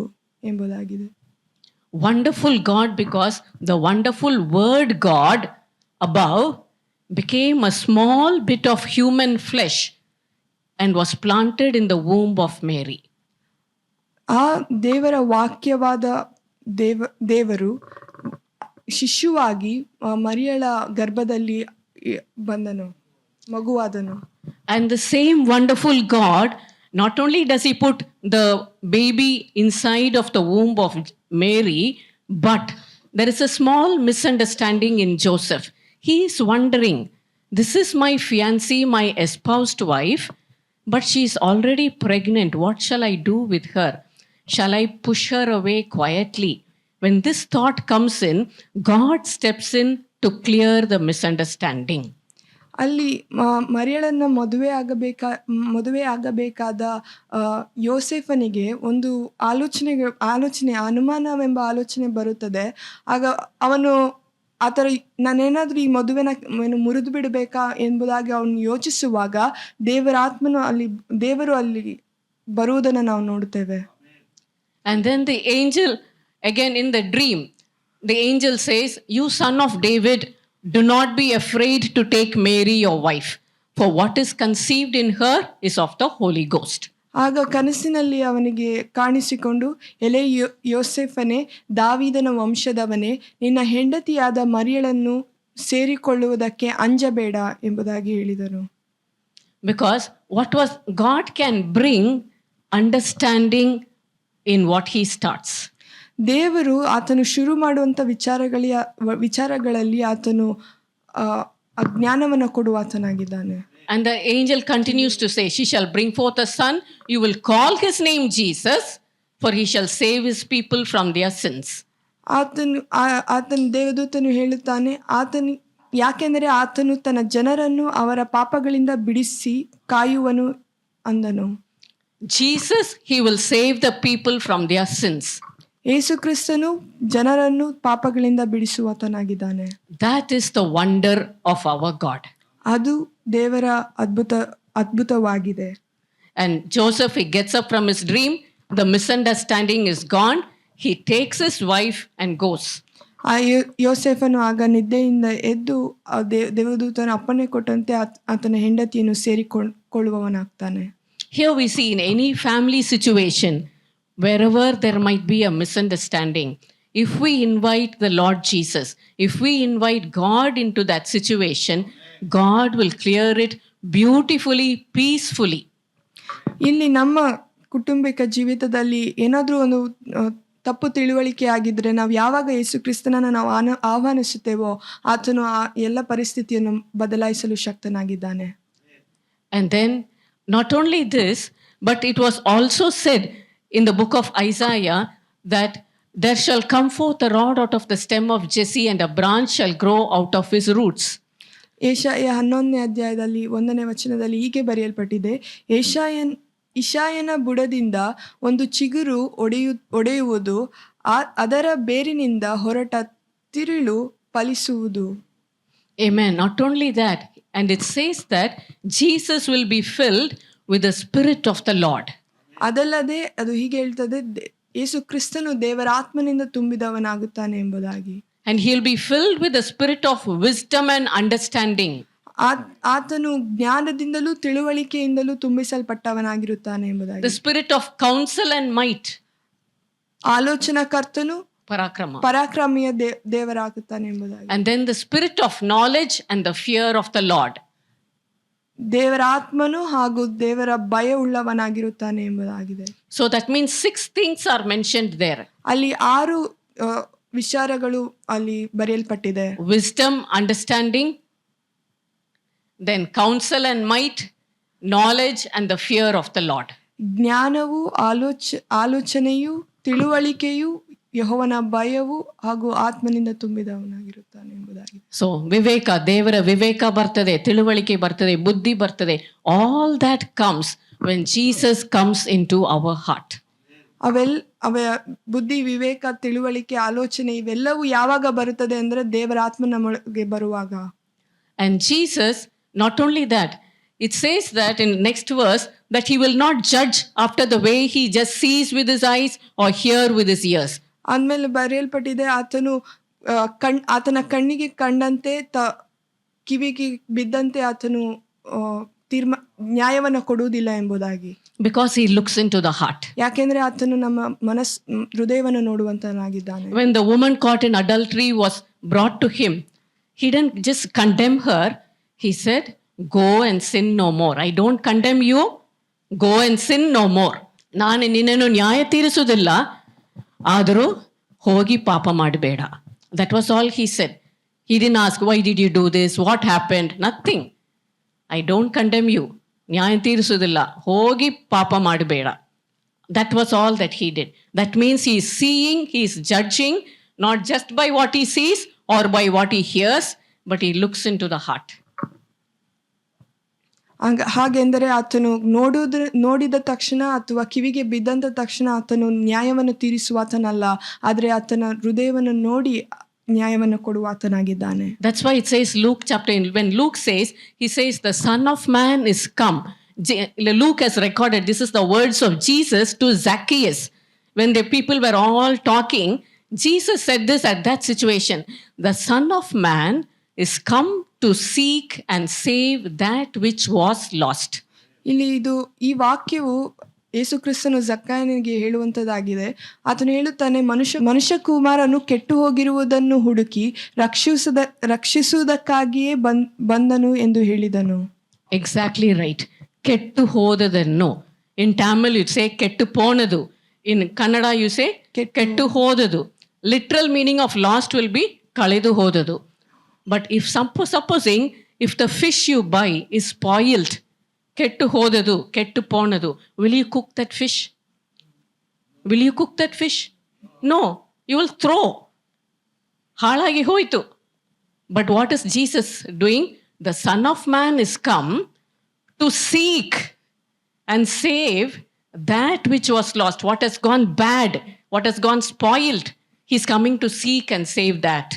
ಎಂಬುದಾಗಿದೆ. Wonderful God, because the wonderful word God above became a small bit of human flesh and was planted in the womb of Mary. ಆ ದೇವರ ವಾಕ್ಯವಾದ ದೇವರು ಶಿಶುವಾಗಿ ಮರಿಯಳ ಗರ್ಭದಲ್ಲಿ ಬಂದನು, ಮಗುವಾದನು. And the same wonderful God, not only does he put the baby inside of the womb of Mary, but there is a small misunderstanding in Joseph. He is wondering, this is my fiancée, my espoused wife, but she is already pregnant. What shall I do with her? Shall I push her away quietly? When this thought comes in, God steps in to clear the misunderstanding. ಅಲ್ಲಿ ಮರಿಯಳನ್ನ ಮದುವೆ ಆಗಬೇಕಾದ ಯೋಸೇಫನಿಗೆ ಒಂದು ಆಲೋಚನೆ ಅನುಮಾನವೆಂಬ ಆಲೋಚನೆ ಬರುತ್ತದೆ. ಆಗ ಅವನು ಆ ಥರ ನಾನೇನಾದರೂ ಈ ಮದುವೆನ ಮುರಿದು ಬಿಡಬೇಕಾ ಎಂಬುದಾಗಿ ಅವನು ಯೋಚಿಸುವಾಗ ದೇವರು ಅಲ್ಲಿ ಬರುವುದನ್ನು ನಾವು ನೋಡ್ತೇವೆ. And then the angel, again in the dream, the angel says, you son of David, do not be afraid to take Mary your wife, for what is conceived in her is of the Holy Ghost. ಆಗ ಕನಸಿನಲ್ಲಿ ಅವನಿಗೆ ಕಾಣಿಸಿಕೊಂಡು, ಎಲೆ ಯೋಸೇಫನೇ, ದಾವೀದನ ವಂಶದವನೇ, ನಿನ್ನ ಹೆಂಡತಿಯಾದ ಮರಿಯಳನ್ನು ಸೇರಿಕೊಳ್ಳುವುದಕ್ಕೆ ಅಂಜಬೇಡ ಎಂಬುದಾಗಿ ಹೇಳಿದನು. Because what was God can bring understanding in what he starts. ದೇವರು ಆತನು ಶುರು ಮಾಡುವಂಥ ವಿಚಾರಗಳಲ್ಲಿ ಆತನು ಜ್ಞಾನವನ್ನು ಕೊಡುವ ಆತನಾಗಿದ್ದಾನೆ. And the angel continues to say, she shall bring forth a son, you will call his name Jesus, for he shall save his people from their sins. ಆತನು ದೇವದೂತನು ಹೇಳುತ್ತಾನೆ, ಯಾಕೆಂದರೆ ಆತನು ತನ್ನ ಜನರನ್ನು ಅವರ ಪಾಪಗಳಿಂದ ಬಿಡಿಸಿ ಕಾಯುವನು ಅಂದನು. Jesus, he will save the people from their sins. ಯೇಸು ಕ್ರಿಸ್ತನು ಜನರನ್ನು ಪಾಪಗಳಿಂದ ಬಿಡಿಸುವಾತನಾಗಿದ್ದಾನೆ. That is the wonder of our God. ಅದು ದೇವರ ಅದ್ಭುತವಾಗಿದೆ. And Joseph, he gets up from his dream, the misunderstanding is gone, he takes his wife and goes. ಆ ಯೋಸೇಫನು ಆಗ ನಿದ್ದೆಯಿಂದ ಎದ್ದು ದೇವದೂತನ ಅಪ್ಪಣೆ ಕೊಟ್ಟಂತೆ ಆತನ ಹೆಂಡತಿಯನ್ನು ಸೇರಿಕೊಳ್ಳುವವನಾಗ್ತಾನೆ. Here we see in any family situation, wherever there might be a misunderstanding, if we invite the Lord Jesus, if we invite God into that situation, God will clear it beautifully, peacefully. ಇಲ್ಲಿ ನಮ್ಮ ಕುಟುಂಬಿಕ ಜೀವಿತದಲ್ಲಿ ಏನಾದರೂ ಒಂದು ತಪ್ಪು ತಿಳುವಳಿಕೆ ಆಗಿದ್ರೆ, ನಾವು ಯಾವಾಗ ಯೇಸು ಕ್ರಿಸ್ತನನ್ನು ನಾವು ಆಹ್ವಾನಿಸುತ್ತೇವೋ ಆತನು ಆ ಎಲ್ಲ ಪರಿಸ್ಥಿತಿಯನ್ನು ಬದಲಾಯಿಸಲು ಶಕ್ತನಾಗಿದ್ದಾನೆ. And then not only this, but it was also said in the book of Isaiah that there shall come forth a rod out of the stem of Jesse, and a branch shall grow out of his roots. Yeshaya 11ನೇ ಅಧ್ಯಾಯದಲ್ಲಿ 1ನೇ ವಚನದಲ್ಲಿ ಹೀಗೆ ಬರೆಯಲ್ಪಟ್ಟಿದೆ, ಇಷಾಯನ ಬುಡದಿಂದ ಒಂದು ಚಿಗುರು ಒಡೆಯುವುದು, ಅದರ ಬೇರಿನಿಂದ ಹೊರಟ ತಿರುಳು ಫಲಿಸುವುದು. Amen. Not only that, and it says that Jesus will be filled with the Spirit of the Lord. ಅದಲ್ಲದೆ ಅದು ಹೀಗೆ ಹೇಳ್ತದೆ, ಯೇಸು ಕ್ರಿಸ್ತನು ದೇವರ ಆತ್ಮನಿಂದ ತುಂಬಿದವನಾಗುತ್ತಾನೆ ಎಂಬುದಾಗಿ. And he'll be filled with the spirit of wisdom and understanding. ಆತನು ಜ್ಞಾನದಿಂದಲೂ ತಿಳುವಳಿಕೆಯಿಂದಲೂ ತುಂಬಿಸಲ್ಪಟ್ಟವನಾಗಿರುತ್ತಾನೆ ಎಂಬುದಾಗಿ. The spirit of counsel and might. ಆಲೋಚನಾಕರ್ತನು ಪರಾಕ್ರಮಿಯ ದೇವರಾಗುತ್ತಾನೆ ಎಂಬುದಾಗಿ. And then the spirit of knowledge and the fear of the Lord. ದೇವರ ಆತ್ಮನು ಹಾಗೂ ದೇವರ ಭಯ ಉಳ್ಳವನಾಗಿರುತ್ತಾನೆ ಎಂಬುದಾಗಿದೆ. So that means 6 things are mentioned there. ಅಲ್ಲಿ 6 ವಿಚಾರಗಳು ಅಲ್ಲಿ ಬರೆಯಲ್ಪಟ್ಟಿದೆ. Wisdom, understanding, then counsel and might, knowledge and the fear of the Lord. ಜ್ಞಾನವು, ಆಲೋಚನೆಯು, ತಿಳುವಳಿಕೆಯು, ಯೆಹೋವನ ಭಯವು ಹಾಗೂ ಆತ್ಮನಿಂದ ತುಂಬಿದವನಾಗಿರುತ್ತಾನೆ ಎಂಬುದಾಗಿದೆ. ಸೊ ವಿವೇಕ, ದೇವರ ವಿವೇಕ ಬರ್ತದೆ, ತಿಳುವಳಿಕೆ ಬರ್ತದೆ, ಬುದ್ಧಿ ಬರ್ತದೆ. All that comes when Jesus comes into our heart. ಅವ ಬುದ್ಧಿ, ವಿವೇಕ, ತಿಳುವಳಿಕೆ, ಆಲೋಚನೆ ಇವೆಲ್ಲವೂ ಯಾವಾಗ ಬರುತ್ತದೆ ಅಂದ್ರೆ ದೇವರ ಆತ್ಮ ನಮಗೆ ಬರುವಾಗ. And Jesus, not only that, it says that in next verse that he will not judge after the way he just sees with his eyes or hear with his ears. ಆದ್ಮೇಲೆ ಬರೆಯಲ್ಪಟ್ಟಿದೆ, ಆತನ ಕಣ್ಣಿಗೆ ಕಂಡಂತೆ ಕಿವಿಗೆ ಬಿದ್ದಂತೆ ಆತನು ನ್ಯಾಯವನ್ನು ಕೊಡುವುದಿಲ್ಲ ಎಂಬುದಾಗಿ. Because he looks into the heart. ಯಾಕೆಂದ್ರೆ ಆತನು ನಮ್ಮ ಹೃದಯವನ್ನು ನೋಡುವಂತನಾಗಿದ್ದಾನೆ. When the woman caught in adultery was brought to him, he didn't just condemn her. He said, go and sin no more. I don't condemn you. Go and sin no more. ನಾನು ನಿನ್ನನ್ನು ನ್ಯಾಯ ತೀರಿಸುವುದಿಲ್ಲ, ಆದರೂ ಹೋಗಿ ಪಾಪ ಮಾಡಬೇಡ. That was all he said. He didn't ask, why did you do this? What happened? Nothing. I don't condemn you. ನ್ಯಾಯ ತೀರಿಸುವುದಿಲ್ಲ, ಹೋಗಿ ಪಾಪ ಮಾಡಬೇಡ. That was all that he did. That means he is seeing, he is judging, not just by what he sees or by what he hears, but he looks into the heart. ಹಾಗೆಂದರೆ ಆತನು ನೋಡಿದ ತಕ್ಷಣ ಅಥವಾ ಕಿವಿಗೆ ಬಿದ್ದಂತ ತಕ್ಷಣ ಆತನು ನ್ಯಾಯವನ್ನು ತೀರಿಸುವಾತನಲ್ಲ, ಆದರೆ ಆತನ ಹೃದಯವನ್ನು ನೋಡಿ ನ್ಯಾಯವನ್ನು ಕೊಡುವ ಆತನಾಗಿದ್ದಾನೆ. That's why it says Luke chapter, when Luke says, he says the Son of Man is come. Luke has recorded, this is the words of Jesus to Zacchaeus. When the people were all talking, Jesus said this at that situation, the Son of Man is come to seek and save that which was lost. ಇಲ್ಲಿ ಈ ವಾಕ್ಯವು ಯೇಸು ಕ್ರಿಸ್ತನು ಜಕ್ಕಾಯನಿಗೆ ಹೇಳುವಂತದ್ದಾಗಿದೆ. ಆತನು ಹೇಳುತ್ತಾನೆ, ಮನುಷ್ಯ ಕುಮಾರನು ಕೆಟ್ಟು ಹೋಗಿರುವುದನ್ನು ಹುಡುಕಿ ರಕ್ಷಿಸುವುದಕ್ಕಾಗಿಯೇ ಬಂದನು ಎಂದು ಹೇಳಿದನು. Exactly right. ಕೆಟ್ಟು ಹೋದದನ್ನು. In Tamil you say ಕೆಟ್ಟು ಪೋನದು. In Kannada you say ಕೆಟ್ಟು ಹೋದದು. Literal meaning of lost will be ಕಳೆದು ಹೋದದು. But if supposing if the fish you buy is spoiled, ಕೆಟ್ಟು ಹೋದದು, ಕೆಟ್ಟು ಪೋನದು, will you cook that fish? Will you cook that fish? No, you will throw. ಹಾಳಾಗಿ ಹೋಯಿತು. But what is Jesus doing? The Son of Man is come to seek and save that which was lost, what has gone bad, what has gone spoiled. He's coming to seek and save that.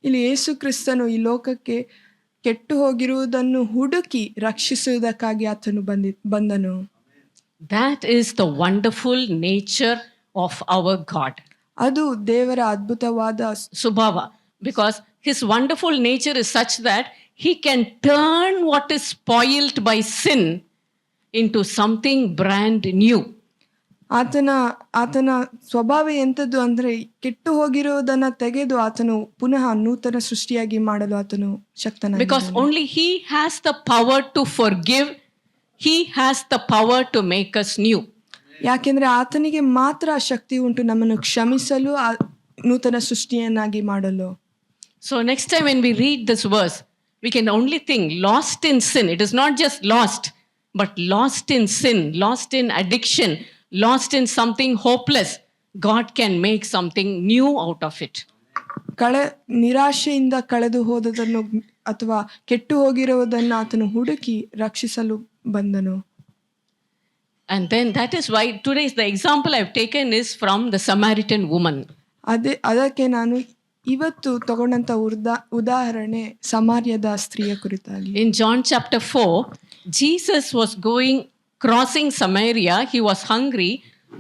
ಇಲ್ಲಿ ಯೇಸು ಕ್ರಿಸ್ತನು ಈ ಲೋಕಕ್ಕೆ ಕೆಟ್ಟು ಹೋಗಿರುವುದನ್ನು ಹುಡುಕಿ ರಕ್ಷಿಸುವುದಕ್ಕಾಗಿ ಆತನು ಬಂದನು. That is the wonderful nature of our God. ಅದು ದೇವರ ಅದ್ಭುತವಾದ ಸ್ವಭಾವ. Because his wonderful nature is such that he can turn what is spoiled by sin into something brand new. ಆತನ ಸ್ವಭಾವ ಎಂಥದ್ದು ಅಂದ್ರೆ ಕೆಟ್ಟು ಹೋಗಿರುವುದನ್ನ ತೆಗೆದು ಆತನು ಪುನಃ ನೂತನ ಸೃಷ್ಟಿಯಾಗಿ ಮಾಡಲು ಆತನು ಶಕ್ತನಾಗಿದ್ದಾನೆ. Because only he has the power to forgive, he has the power to make us new. ಯಾಕೆಂದ್ರೆ ಆತನಿಗೆ ಮಾತ್ರ ಆ ಶಕ್ತಿ ಉಂಟು ನಮ್ಮನ್ನು ಕ್ಷಮಿಸಲು, ನೂತನ ಸೃಷ್ಟಿಯನ್ನಾಗಿ ಮಾಡಲು. So next time when we read this verse, we can only think lost in sin. It is not just lost, but lost in sin, lost in addiction, lost in something hopeless. God can make something new out of it. ನಿರಾಶೆಯಿಂದ ಕಳೆದು ಹೋದದನ್ನು ಅಥವಾ ಕೆಟ್ಟು ಹೋಗಿರುವುದನ್ನು ಆತನು ಹುಡುಕಿ ರಕ್ಷಿಸಲು ಬಂದನು. And then that is why today's the example I've taken is from the Samaritan woman. ಅದಕ್ಕೆ ನಾನು ಇವತ್ತು ತಗೊಂಡಂತ ಉದಾಹರಣೆ ಸಮಾರ್ಯದ ಸ್ತ್ರೀಯ ಕುರಿತಾಗಿ. In John chapter 4, Jesus was crossing Samaria. He was hungry,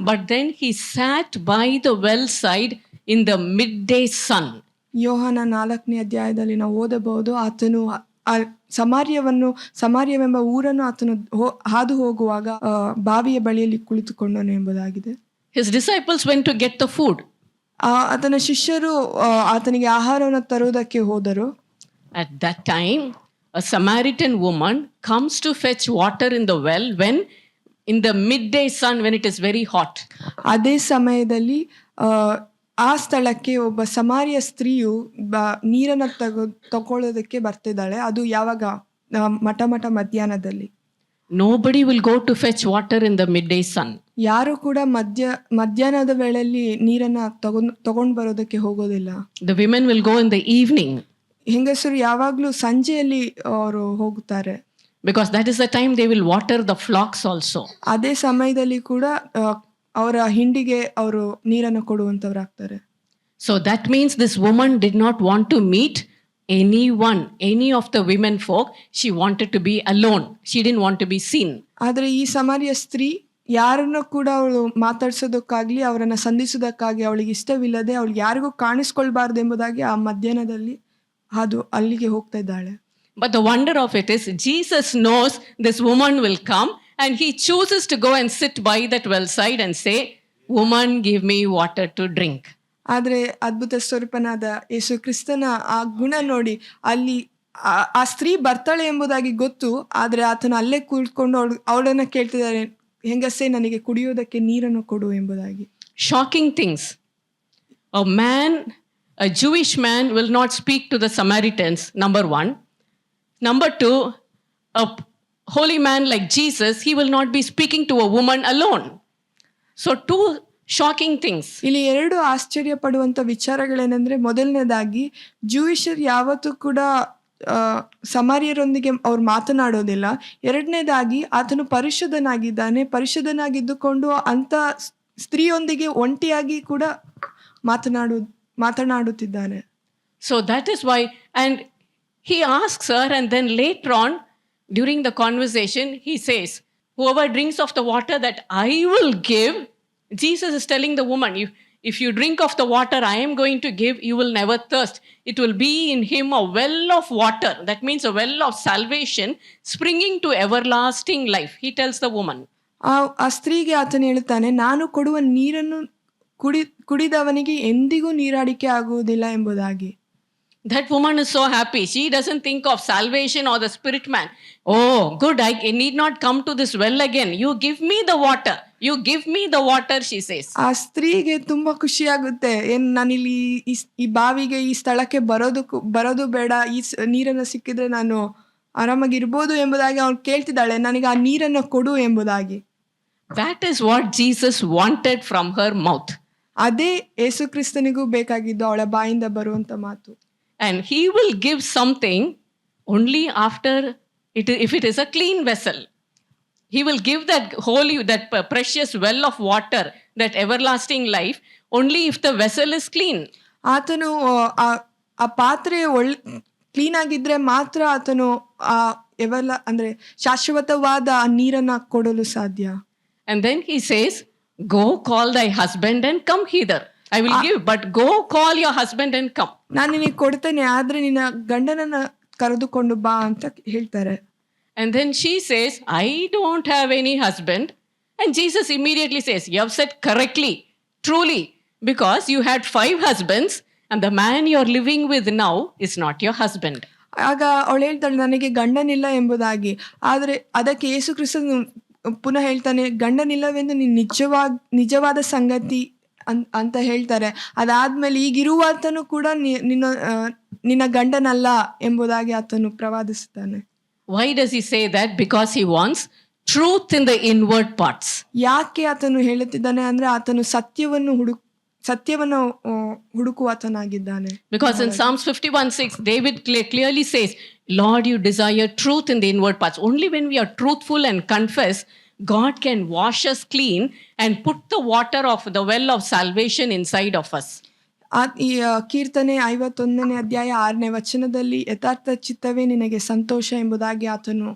but then he sat by the well side in the midday sun. ಯೋಹನ 4ನೇ ಅಧ್ಯಾಯದಲ್ಲಿ ನಾವು ಓದಬಹುದು, ಆತನು ಸಮಾರ್ಯವೆಂಬ ಊರನ್ನು ಆತನು ಹಾದು ಹೋಗುವಾಗ ಬಾವಿಯ ಬಳಿಯಲ್ಲಿ ಕುಳಿತುಕೊಂಡನು ಎಂಬುದಾಗಿದೆ. His disciples went to get the food. ಆತನ ಶಿಷ್ಯರು ಆತನಿಗೆ ಆಹಾರವನ್ನು ತರುವುದಕ್ಕೆ ಹೋದರು. At that time, a Samaritan woman comes to fetch water in the well when in the midday sun, when it is very hot. ಅದೇ ಸಮಯದಲ್ಲಿ ಆ ಸ್ಥಳಕ್ಕೆ ಒಬ್ಬ ಸಮಾರ್ಯ ಸ್ತ್ರೀಯು ನೀರನ್ನು ತಗೊಳ್ಳೋದಕ್ಕೆ ಬರ್ತಿದ್ದಾಳೆ. ಅದು ಯಾವಾಗ ಮಠ ಮಧ್ಯಾಹ್ನದಲ್ಲಿ. Nobody will go to fetch water in the midday sun. ಯಾರು ಕೂಡ ಮಧ್ಯಾಹ್ನದ ವೇಳೆಯಲ್ಲಿ ನೀರನ್ನ ತಗೊಂಡು ಬರೋದಕ್ಕೆ ಹೋಗೋದಿಲ್ಲ. The women will go in the evening ಹೆಂಗಸರು ಯಾವಾಗ್ಲೂ ಸಂಜೆಯಲ್ಲಿ ಅವರು ಹೋಗುತ್ತಾರೆ. because that is the time they will water the flocks also. ಅದೇ ಸಮಯದಲ್ಲಿ ಕೂಡ ಅವರ ಹಿಂಡಿಗೆ ಅವರು ನೀರನ್ನು ಕೊಡುವಂತವರಾಗ್ತಾರೆ. So that means this woman did not want to meet anyone, any of the women folk. She wanted to be alone. She didn't want to be seen. ಆದರೆ ಈ ಸಮಾರ್ಯ ಸ್ತ್ರೀ ಯಾರನ್ನು ಕೂಡ ಅವಳು ಮಾತಾಡ್ಸೋದಕ್ಕಾಗ್ಲಿ ಅವರನ್ನ ಸಂಧಿಸೋದಕ್ಕಾಗಿ ಅವಳಿಗೆ ಇಷ್ಟವಿಲ್ಲದೆ ಅವಳು ಯಾರಿಗೂ ಕಾಣಿಸ್ಕೊಳ್ಬಾರ್ದು ಎಂಬುದಾಗಿ ಆ ಮಧ್ಯಾಹ್ನದಲ್ಲಿ ಅದು ಅಲ್ಲಿಗೆ ಹೋಗ್ತಾ ಇದ್ದಾಳೆ. But the wonder of it is Jesus knows this woman will come and he chooses to go and sit by that well side and say, "Woman, give me water to drink." ಆದರೆ ಅದ್ಭುತ ಸ್ವರೂಪನಾದ ಯೇಸು ಕ್ರಿಸ್ತನ ಆ ಗುಣ ನೋಡಿ ಅಲ್ಲಿ ಆ ಸ್ತ್ರೀ ಬರ್ತಾಳೆ ಎಂಬುದಾಗಿ ಗೊತ್ತು. ಆದರೆ ಆತನು ಅಲ್ಲೇ ಕೂತ್ಕೊಂಡು ಅವಳನ್ನ ಕೇಳ್ತಿದ್ದಾರೆ, ಹೆಂಗಸೆ ನನಗೆ ಕುಡಿಯೋದಕ್ಕೆ ನೀರನ್ನು ಕೊಡು ಎಂಬುದಾಗಿ. Shocking things. A Jewish man will not speak to the Samaritans, number one. Number two, a holy man like Jesus, he will not be speaking to a woman alone. So two shocking things. ಇಲ್ಲಿ ಎರಡು ಆಶ್ಚರ್ಯ ಪಡುವಂತ ವಿಚಾರಗಳೇನೆಂದ್ರೆ, ಮೊದಲನೇದಾಗಿ ಜೂಯಿಷರು ಯಾವತ್ತೂ ಕೂಡ ಸಮಾರ್ಯರೊಂದಿಗೆ ಅವ್ರು ಮಾತನಾಡೋದಿಲ್ಲ. ಎರಡನೇದಾಗಿ ಆತನು ಪರಿಶುದ್ಧನಾಗಿದ್ದಾನೆ, ಪರಿಶುದ್ಧನಾಗಿದ್ದುಕೊಂಡು ಅಂತ ಸ್ತ್ರೀಯೊಂದಿಗೆ ಒಂಟಿಯಾಗಿ ಕೂಡ ಮಾತನಾಡುತ್ತಿದ್ದಾನೆ. So that is why, and he asks her, and then later on during the conversation he says, "Whoever drinks of the water that I will give," Jesus is telling the woman, if you drink of the water I am going to give, you will never thirst. It will be in him a well of water. That means a well of salvation springing to everlasting life. He tells the woman. ಆ ಸ್ತ್ರೀಗೆ ಆತನು ಹೇಳ್ತಾನೆ, ನಾನು ಕೊಡುವ ನೀರನ್ನು ಕುಡಿದವನಿಗೆ ಎಂದಿಗೂ ನೀರಾಡಿಕೆ ಆಗುವುದಿಲ್ಲ ಎಂಬುದಾಗಿ. That woman is so happy. She doesn't think of salvation or the spirit man. Oh, good, I need not come to this well again. You give me the water. You give me the water, she says. ಆ ಸ್ತ್ರೀಗೆ ತುಂಬಾ ಖುಷಿಯಾಗುತ್ತೆ. ನಾನಿಲ್ಲಿ ಈ ಬಾವಿಗೆ ಈ ಸ್ಥಳಕ್ಕೆ ಬರೋದು ಬೇಡ, ಈ ನೀರನ್ನು ಸಿಕ್ಕಿದ್ರೆ ನಾನು ಆರಾಮಾಗಿರ್ಬೋದು ಎಂಬುದಾಗಿ ಅವಳು ಕೇಳ್ತಿದ್ದಾಳೆ, ನನಗೆ ಆ ನೀರನ್ನು ಕೊಡು ಎಂಬುದಾಗಿ. That is what Jesus wanted from her mouth. ಅದೇ ಯೇಸು ಕ್ರಿಸ್ತನಿಗೂ ಬೇಕಾಗಿದ್ದು, ಅವಳ ಬಾಯಿಂದ ಬರುವಂತ ಮಾತು. And he will give something only after if it is a clean vessel. He will give that precious well of water, that everlasting life, only if the vessel is clean. ಆತನು ಆ ಪಾತ್ರೆ clean ಆಗಿದ್ರೆ ಮಾತ್ರ ಆತನು ಅಂದ್ರೆ ಶಾಶ್ವತವಾದ ಆ ನೀರನ್ನ ಕೊಡಲು ಸಾಧ್ಯ. And then he says, "Go call thy husband and come hither. I will give, but go call your husband and come." ನಾನು ನಿನಗೆ ಕೊಡ್ತೇನೆ, ಆದ್ರೆ ನಿನ್ನ ಗಂಡನನ್ನ ಕರೆದುಕೊಂಡು ಬಾ ಅಂತ ಹೇಳ್ತಾರೆ. And then she says, "I don't have any husband." And Jesus immediately says, "You have said correctly, truly, because you had 5 husbands and the man you are living with now is not your husband." ಆಗ ಅವಳು ಹೇಳ್ತಾಳೆ, ನನಗೆ ಗಂಡನಿಲ್ಲ ಎಂಬುದಾಗಿ. ಆದ್ರೆ ಅದಕ್ಕೆ ಯೇಸು ಕ್ರಿಸ್ತನು ಪುನಃ ಹೇಳ್ತಾನೆ, ಗಂಡನಿಲ್ಲವೆಂದು ನಿಜವಾದ ಸಂಗತಿ ಅಂತ ಹೇಳ್ತಾರೆ. ಅದಾದ್ಮೇಲೆ ಈಗಿರುವಾತನು ಕೂಡ ನಿನ್ನ ಗಂಡನಲ್ಲ ಎಂಬುದಾಗಿ ಆತನು ಪ್ರವಾದಿಸುತ್ತಾನೆ. Why does he say that? Because he wants truth in the inward parts. ಯಾಕೆ ಆತನು ಹೇಳುತ್ತಿದ್ದಾನೆ ಅಂದ್ರೆ, ಆತನು ಸತ್ಯವನ್ನು ಹುಡುಕುವಾತನಾಗಿದ್ದಾನೆ. Because in Psalms 51:6 David clearly says, "Lord, you desire truth in the inward parts." Only when we are truthful and confess, God can wash us clean and put the water of the well of salvation inside of us. ಈ ಕೀರ್ತನೆ 51ನೇ ಅಧ್ಯಾಯ 6ನೇ ವಚನದಲ್ಲಿ, ಯಥಾರ್ಥ ಚಿತ್ತವೇ ನಿನಗೆ ಸಂತೋಷ ಎಂಬುದಾಗಿ ಆತನು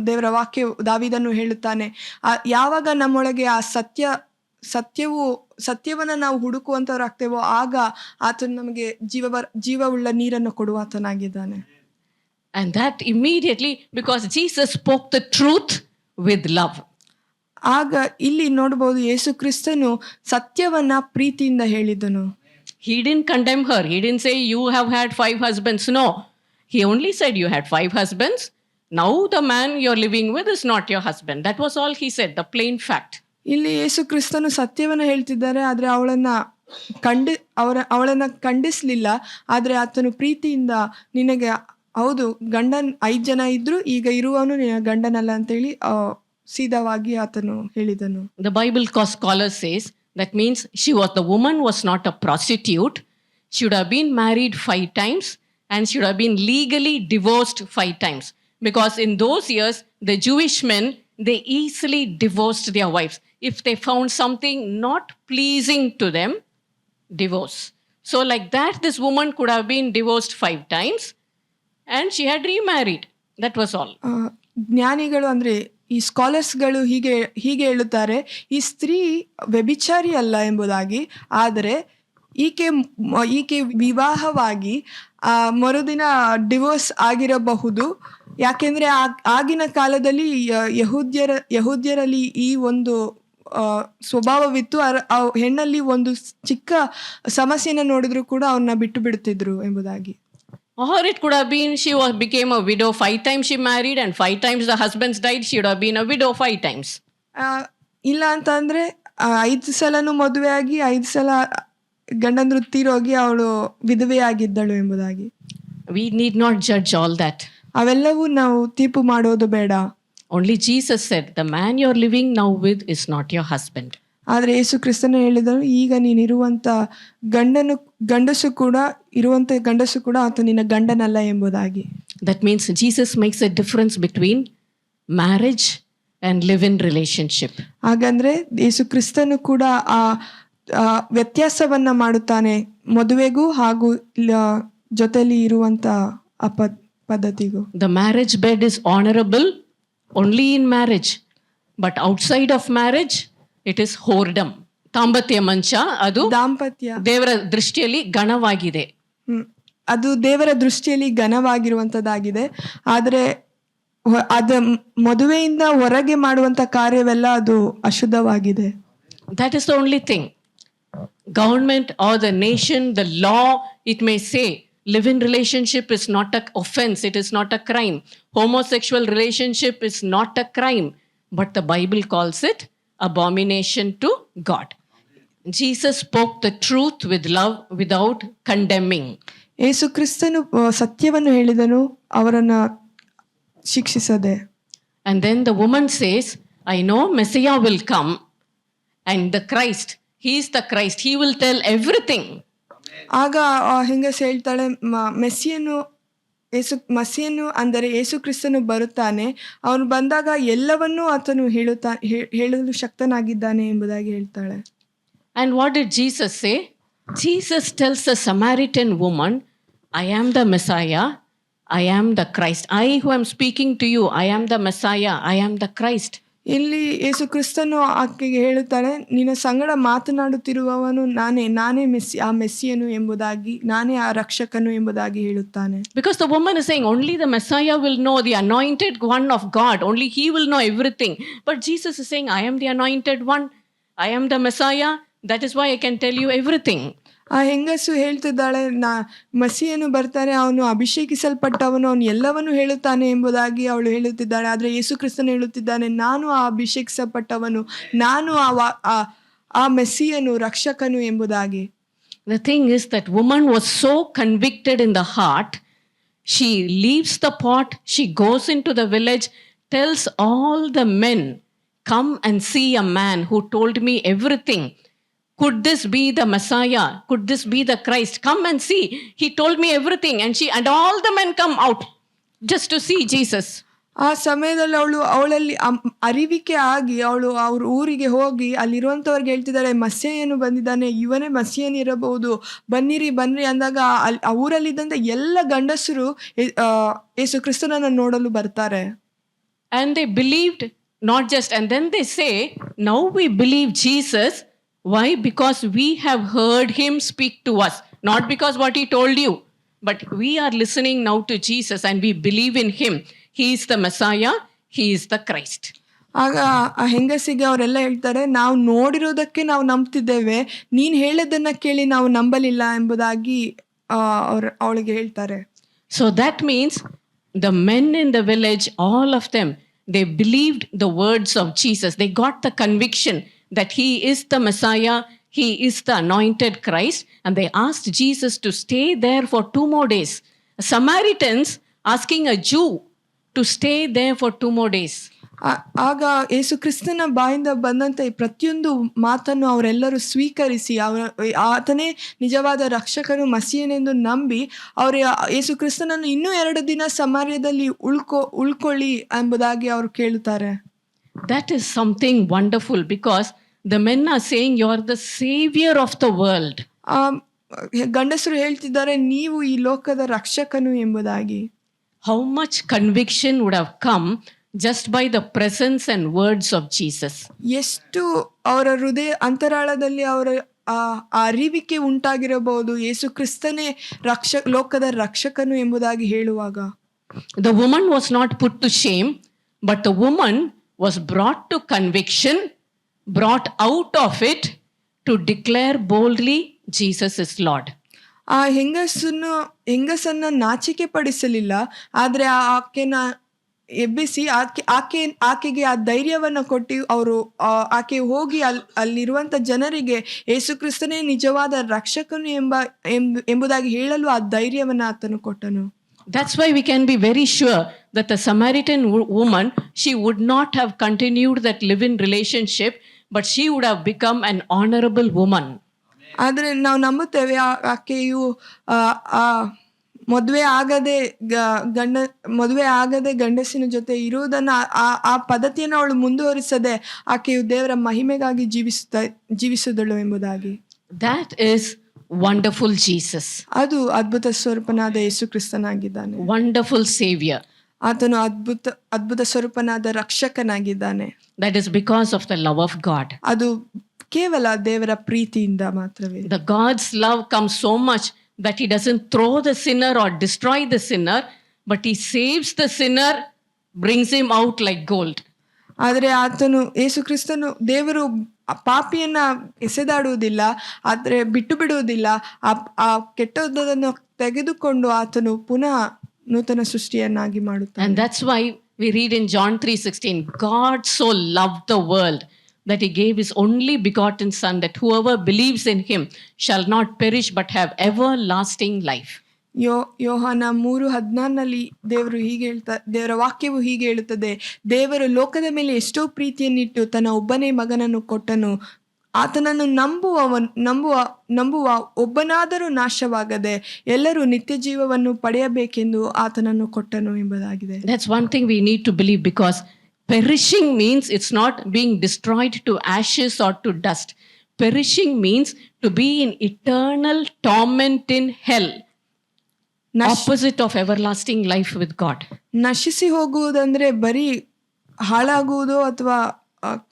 ದೇವರ ವಾಕ್ಯ ದಾವೀದನು ಹೇಳುತ್ತಾನೆ. ಯಾವಾಗ ನಮ್ಮೊಳಗೆ ಆ ಸತ್ಯವನ್ನ ನಾವು ಹುಡುಕುವಂತವರಾಗ್ತೇವೋ ಆಗ ಆತನು ನಮಗೆ ಜೀವವುಳ್ಳ ನೀರನ್ನು ಕೊಡುವಾತನಾಗಿದ್ದಾನೆ. And that immediately, because Jesus spoke the truth with love. ಆಗ ಇಲ್ಲಿ ನೋಡಬಹುದು, ಯೇಸು ಕ್ರಿಸ್ತನು ಸತ್ಯವನ್ನ ಪ್ರೀತಿಯಿಂದ ಹೇಳಿದನು. He didn't condemn her. He didn't say, "You have had 5 husbands." No. He only said, "You had 5 husbands. Now the man you're living with is not your husband." That was all he said, the plain fact. ಇಲ್ಲಿ ಯೇಸು ಕ್ರಿಸ್ತನು ಸತ್ಯವನ್ನ ಹೇಳ್ತಿದ್ದಾರೆ, ಆದ್ರೆ ಅವಳನ್ನ ಖಂಡಿಸ್ಲಿಲ್ಲ. ಆದ್ರೆ ಆತನು ಪ್ರೀತಿಯಿಂದ, ನಿನಗೆ ಹೌದು ಗಂಡನ್ 5 ಜನ ಇದ್ರು, ಈಗ ಇರುವವನು ನಿನ್ನ ಗಂಡನಲ್ಲ ಅಂತೇಳಿ ಸೀದವಾಗಿ ಆತನು ಹೇಳಿದನು. The Bible scholar says that means the woman was not a prostitute. She would have been married 5 times and she would have been legally divorced 5 times. Because in those years, the Jewish men, they easily divorced their wives. If they found something not pleasing to them, divorce. So like that, this woman could have been divorced 5 times and she had remarried. That was all. ಜ್ಞಾನಿಗಳು ಅಂದರೆ ಈ ಸ್ಕಾಲರ್ಸ್ಗಳು ಹೀಗೆ ಹೇಳುತ್ತಾರೆ, ಈ ಸ್ತ್ರೀ ವ್ಯಭಿಚಾರಿ ಅಲ್ಲ ಎಂಬುದಾಗಿ. ಆದರೆ ಈಕೆ ವಿವಾಹವಾಗಿ ಮರುದಿನ ಡಿವೋರ್ಸ್ ಆಗಿರಬಹುದು. ಯಾಕೆಂದರೆ ಆಗಿನ ಕಾಲದಲ್ಲಿ ಯಹೂದ್ಯರಲ್ಲಿ ಈ ಒಂದು ಸ್ವಭಾವವಿತ್ತು. ಆ ಹೆಣ್ಣಲ್ಲಿ ಒಂದು ಚಿಕ್ಕ ಸಮಸ್ಯೆನ ನೋಡಿದ್ರು ಕೂಡ ಅವನ್ನ ಬಿಟ್ಟು ಬಿಡುತ್ತಿದ್ರು ಎಂಬುದಾಗಿ. Or it could have been she became a widow 5 times she married and 5 times the husbands died. She would have been a widow 5 times. ಇಲ್ಲ ಅಂತ ಅಂದ್ರೆ 5 ಸಲನೂ ಮದುವೆ ಆಗಿ 5 ಸಲ ಗಂಡಂದ್ರು ತೀರೋಗಿ ಅವಳು ವಿಧವೆಯಾಗಿದ್ದಳು ಎಂಬುದಾಗಿ. We need not judge all that. ಅವೆಲ್ಲವೂ ನಾವು ತೀರ್ಪು ಮಾಡೋದು ಬೇಡ. Only Jesus said, the man you're living now with is not your husband. ಆದರೆ ಯೇಸು ಕ್ರಿಸ್ತನು ಹೇಳಿದನು, ಈಗ ನೀನಿರುವಂತ ಗಂಡಸು ಕೂಡ ಆತ ನಿನ್ನ ಗಂಡನಲ್ಲ ಎಂಬುದಾಗಿ. That means Jesus makes a difference between marriage and live-in relationship. ಹಾಗಂದ್ರೆ ಯೇಸು ಕ್ರಿಸ್ತನು ಕೂಡ ಆ ವ್ಯತ್ಯಾಸವನ್ನ ಮಾಡುತ್ತಾನೆ ಮದುವೆಗೂ ಹಾಗೂ ಜೊತೆಲಿ ಇರುವಂತ ಪದ್ಧತಿಗೂ. The marriage bed is honorable only in marriage, but outside of marriage it is whoredom. ದಾಂಪತ್ಯ ಮಂಚ ಅದು ದೇವರ ದೃಷ್ಟಿಯಲ್ಲಿ ಘನವಾಗಿದೆ. ಅದು ದೇವರ ದೃಷ್ಟಿಯಲ್ಲಿ ಘನವಾಗಿರುವಂತದ್ದಾಗಿದೆ. ಆದರೆ ಮದುವೆಯಿಂದ ಹೊರಗೆ ಮಾಡುವಂತ ಕಾರ್ಯವೆಲ್ಲ ಅದು ಅಶುದ್ಧವಾಗಿದೆ. That is the only thing. Government or the nation, the law, it may say live-in relationship is not an offense, it is not a crime. Homosexual relationship is not a crime, but the Bible calls it abomination to God. Jesus spoke the truth with love without condemning. ಯೇಸು ಕ್ರಿಸ್ತನು ಸತ್ಯವನ್ನು ಹೇಳಿದನು, ಅವರನ್ನ ಶಿಕ್ಷಿಸದೆ. And then the woman says, I know Messiah will come and the Christ, he is the Christ, he will tell everything. ಆಗ ಹೆಂಗಸ ಹೇಳ್ತಾಳೆ, ಮಸಿಯನು ಅಂದರೆ ಯೇಸು ಕ್ರಿಸ್ತನು ಬರುತ್ತಾನೆ, ಅವನು ಬಂದಾಗ ಎಲ್ಲವನ್ನೂ ಆತನು ಹೇಳಲು ಶಕ್ತನಾಗಿದ್ದಾನೆ ಎಂಬುದಾಗಿ ಹೇಳ್ತಾಳೆ. And what did Jesus say? Jesus tells the Samaritan woman, I am the Messiah, I am the Christ. I who am speaking to you, I am the Messiah, I am the Christ. ಇಲ್ಲಿ ಯೇಸು ಕ್ರಿಸ್ತನು ಆಕೆಗೆ ಹೇಳುತ್ತಾಳೆ, ನಿನ್ನ ಸಂಗಡ ಮಾತನಾಡುತ್ತಿರುವವನು ನಾನೇ ಆ ಮೆಸ್ಸಿಯನು ಎಂಬುದಾಗಿ, ನಾನೇ ಆ ರಕ್ಷಕನು ಎಂಬುದಾಗಿ ಹೇಳುತ್ತಾನೆ. Because the woman is saying only the Messiah will know, the anointed one of God, only he will know everything. But Jesus is saying, I am the anointed one, I am the Messiah, that is why I can tell you everything. ಆ ಹೆಂಗಸು ಹೇಳ್ತಿದ್ದಾಳೆ, ಮಸಿಯನು ಬರ್ತಾನೆ, ಅವನು ಅಭಿಷೇಕಿಸಲ್ಪಟ್ಟವನು, ಅವನು ಎಲ್ಲವನ್ನೂ ಹೇಳುತ್ತಾನೆ ಎಂಬುದಾಗಿ ಅವಳು ಹೇಳುತ್ತಿದ್ದಾಳೆ. ಆದರೆ ಯೇಸು ಕ್ರಿಸ್ತನು ಹೇಳುತ್ತಿದ್ದಾನೆ, ನಾನು ಆ ಅಭಿಷೇಕಿಸಲ್ಪಟ್ಟವನು, ನಾನು ಆ ಮೆಸ್ಸಿಯನು, ರಕ್ಷಕನು ಎಂಬುದಾಗಿ. The thing is that woman was so convicted in the heart, she leaves the pot, she goes into the village, tells all the men, come and see a man who told me everything. Could this be the Messiah? Could this be the Christ? Come and see. He told me everything. And all the men come out just to see Jesus. ಆ ಸಮಯದಲ್ಲಿ ಅವಳಲ್ಲಿ ಅರಿವಿಕೆ ಆಗಿ ಅವ್ರ ಊರಿಗೆ ಹೋಗಿ ಅಲ್ಲಿರುವಂಥವ್ರಿಗೆ ಹೇಳ್ತಿದ್ದಾಳೆ, ಮಸ್ಸೇಯನು ಬಂದಿದ್ದಾನೆ, ಇವನೇ ಮಸ್ಸೇಯನ್ ಇರಬಹುದು, ಬನ್ನಿರಿ ಅಂದಾಗ ಆ ಊರಲ್ಲಿದ್ದಂಥ ಎಲ್ಲ ಗಂಡಸರು ಯೇಸು ಕ್ರಿಸ್ತನನ್ನು ನೋಡಲು ಬರ್ತಾರೆ. And they believed not just, and then they say, now we believe Jesus. Why? Because we have heard him speak to us. Not because what he told you, but we are listening now to Jesus and we believe in him. He is the Messiah. He is the Christ. ಆಗ ಆ ಹೆಂಗಸಿಗೆ ಅವರೆಲ್ಲ ಹೇಳ್ತಾರೆ, ನಾವು ನೋಡಿರೋದಕ್ಕೆ ನಾವು ನಂಬ್ತಿದ್ದೇವೆ, ನೀನು ಹೇಳೋದನ್ನ ಕೇಳಿ ನಾವು ನಂಬಲಿಲ್ಲ ಎಂಬುದಾಗಿ ಅವಳಿಗೆ ಹೇಳ್ತಾರೆ. So that means the men in the village, all of them, they believed the words of Jesus. They got the conviction that he is the Messiah, he is the anointed Christ, and they asked Jesus to stay there for 2 more days. Samaritans asking a Jew to stay there for 2 more days. ಆಗ ಯೇಸು ಕ್ರಿಸ್ತನ ಬಾಯಿಂದ ಬಂದಂಥ ಈ ಪ್ರತಿಯೊಂದು ಮಾತನ್ನು ಅವರೆಲ್ಲರೂ ಸ್ವೀಕರಿಸಿ ಆತನೇ ನಿಜವಾದ ರಕ್ಷಕನು ಮಸೀಯನೆಂದು ನಂಬಿ ಅವರು ಯೇಸು ಕ್ರಿಸ್ತನನ್ನು ಇನ್ನೂ 2 ದಿನ ಸಮಾರ್ಯದಲ್ಲಿ ಉಳ್ಕೊಳ್ಳಿ ಎಂಬುದಾಗಿ ಅವರು ಕೇಳುತ್ತಾರೆ. That is something wonderful because the men are saying you are the savior of the world. ಗಂಡಸರು ಹೇಳ್ತಿದ್ದಾರೆ ನೀವು ಈ ಲೋಕದ ರಕ್ಷಕನು ಎಂಬುದಾಗಿ. How much conviction would have come just by the presence and words of Jesus. ಎಷ್ಟು ಅವರ ಹೃದಯ ಅಂತರಾಳದಲ್ಲಿ ಅವರ ಅರಿವಿಕೆ ಉಂಟಾಗಿರಬಹುದು ಯೇಸು ಕ್ರಿಸ್ತನೇ ಲೋಕದ ರಕ್ಷಕನು ಎಂಬುದಾಗಿ ಹೇಳುವಾಗ. The woman was not put to shame, but the woman was brought to conviction, brought out of it to declare boldly Jesus is Lord. ಆ ಹೆಂಗಸನ್ನ ನಾಚಿಕೆ ಪಡಿಸಲಿಲ್ಲ, ಆದ್ರೆ ಆಕೆನ ಎಬ್ಬಿಸಿ ಆಕೆಗೆ ಆ ಧೈರ್ಯವನ್ನ ಕೊಟ್ಟು ಅವರು ಆಕೆ ಹೋಗಿ ಅಲ್ಲಿರುವಂತ ಜನರಿಗೆ ಯೇಸು ಕ್ರಿಸ್ತನೇ ನಿಜವಾದ ರಕ್ಷಕನು ಎಂಬುದಾಗಿ ಹೇಳಲು ಆ ಧೈರ್ಯವನ್ನ ಆತನು ಕೊಟ್ಟನು. That's why we can be very sure that the Samaritan woman, she would not have continued that live-in relationship, but she would have become an honorable woman. ಆದ್ರೆ ನಾವು ನಂಬುತ್ತೇವೆ ಆಕೆಯು ಮದುವೆ ಆಗದೆ ಗಂಡಸಿನ ಜೊತೆ ಇರುವುದನ್ನ ಆ ಪದ್ಧತಿಯನ್ನು ಅವಳು ಮುಂದುವರಿಸದೆ ಆಕೆಯು ದೇವರ ಮಹಿಮೆಗಾಗಿ ಜೀವಿಸಿದಳು ಎಂಬುದಾಗಿ. That is wonderful Jesus. ಅದು ಅದ್ಭುತ ಸ್ವರೂಪನಾದ ಯೇಸು ಕ್ರಿಸ್ತನಾಗಿದ್ದಾನೆ. Wonderful Savior. ಆತನು ಅದ್ಭುತ ಸ್ವರೂಪನಾದ ರಕ್ಷಕನಾಗಿದ್ದಾನೆ. That is because of the love of God. ಅದು ಕೇವಲ ದೇವರ ಪ್ರೀತಿಯಿಂದ ಮಾತ್ರವೇ. The God's love comes so much that he doesn't throw the sinner or destroy the sinner, but he saves the sinner, brings him out like gold. ಆದರೆ ಆತನು ಯೇಸು ಕ್ರಿಸ್ತನು ದೇವರು ಪಾಪಿಯನ್ನ ಎಸೆದಾಡುವುದಿಲ್ಲ, ಆದರೆ ಬಿಟ್ಟು ಬಿಡುವುದಿಲ್ಲ. ಆ ಕೆಟ್ಟದನ್ನು ತೆಗೆದುಕೊಂಡು ಆತನು ಪುನಃ ನೂತನ ಸೃಷ್ಟಿಯನ್ನಾಗಿ ಮಾಡುತ್ತಾನೆ. And that's why we read in John 3:16, God so loved the world that he gave his only begotten son, that whoever believes in him shall not perish but have everlasting life. ಯೋಹಾನ 3:14 ದೇವರ ವಾಕ್ಯವು ಹೀಗೆ ಹೇಳುತ್ತದೆ, ದೇವರು ಲೋಕದ ಮೇಲೆ ಎಷ್ಟೋ ಪ್ರೀತಿಯನ್ನಿಟ್ಟು ತನ್ನ ಒಬ್ಬನೇ ಮಗನನ್ನು ಕೊಟ್ಟನು, ಆತನನ್ನು ನಂಬುವ ಒಬ್ಬನಾದರೂ ನಾಶವಾಗದೆ ಎಲ್ಲರೂ ನಿತ್ಯ ಜೀವವನ್ನು ಪಡೆಯಬೇಕೆಂದು ಆತನನ್ನು ಕೊಟ್ಟನು ಎಂಬುದಾಗಿದೆ. That's one thing we need to believe, because perishing means it's not being destroyed to ashes or to dust. Perishing means to be in eternal torment in hell, opposite of everlasting life with God. ನಶಿಸಿ ಹೋಗುವುದಂದ್ರೆ ಬರೀ ಹಾಳಾಗುವುದು ಅಥವಾ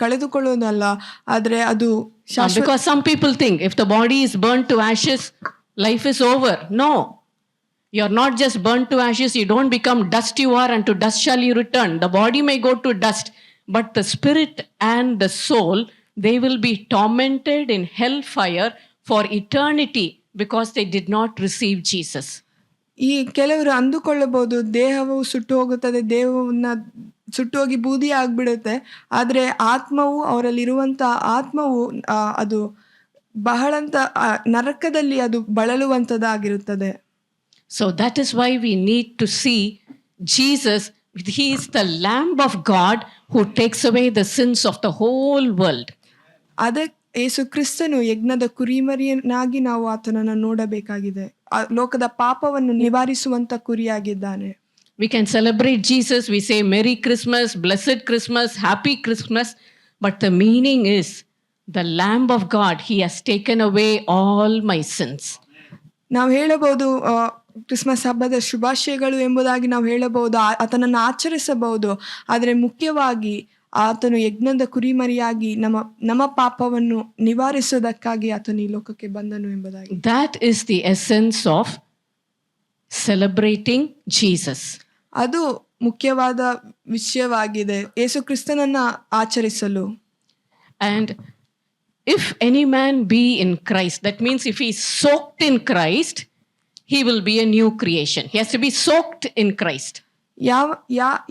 ಕಳೆದುಕೊಳ್ಳುವುದಲ್ಲ, ಆದ್ರೆ ಅದು because some people think if the body is burnt to ashes, life is over. No. You're not just burnt to ashes, you don't become dust you are, and to dust shall you return. The body may go to dust, but the spirit and the soul, they will be tormented in hellfire for eternity because they did not receive Jesus. ಈ ಕೆಲವರು ಅಂದುಕೊಳ್ಳಬಹುದು ದೇಹವು ಸುಟ್ಟು ಹೋಗುತ್ತದೆ, ದೇಹವನ್ನ ಸುಟ್ಟು ಹೋಗಿ ಬೂದಿ ಆಗ್ಬಿಡುತ್ತೆ, ಆದ್ರೆ ಆತ್ಮವು ಅವರಲ್ಲಿರುವಂತ ಆತ್ಮವು ಅದು ಬಹಳಂತ ನರಕದಲ್ಲಿ ಅದು ಬಳಲುವಂತದಾಗಿರುತ್ತದೆ. So that is why we need to see Jesus. He is the Lamb of God who takes away the sins of the whole world. ಯೇಸು ಕ್ರಿಸ್ತನು ಯಜ್ಞದ ಕುರಿಮರಿಯನಾಗಿ ನಾವು ಆತನನ್ನು ನೋಡಬೇಕಾಗಿದೆ. ಲೋಕದ ಪಾಪವನ್ನು ನಿವಾರಿಸುವಂತ ಕುರಿಯಾಗಿದ್ದಾನೆ. We can celebrate Jesus. We say Merry Christmas, Blessed Christmas, Happy Christmas. But the meaning is the Lamb of God. He has taken away all my sins. ನಾವು ಹೇಳಬಹುದು Christmas ಹಬ್ಬದ ಶುಭಾಶಯಗಳು ಎಂಬುದಾಗಿ ನಾವು ಹೇಳಬಹುದು, ಆತನನ್ನು ಆಚರಿಸಬಹುದು. ಆದರೆ ಮುಖ್ಯವಾಗಿ ಆತನು ಯಜ್ಞದ ಕುರಿಮರಿಯಾಗಿ ನಮ್ಮ ಪಾಪವನ್ನು ನಿವಾರಿಸುವುದಕ್ಕಾಗಿ ಆತನು ಈ ಲೋಕಕ್ಕೆ ಬಂದನು ಎಂಬುದಾಗಿ. That is the essence of celebrating Jesus. ಅದು ಮುಖ್ಯವಾದ ವಿಷಯವಾಗಿದೆ ಯೇಸು ಕ್ರಿಸ್ತನನ್ನ ಆಚರಿಸಲು. And if any man be in Christ, that means if he is soaked in Christ, he will be a new creation. He has to be soaked in Christ.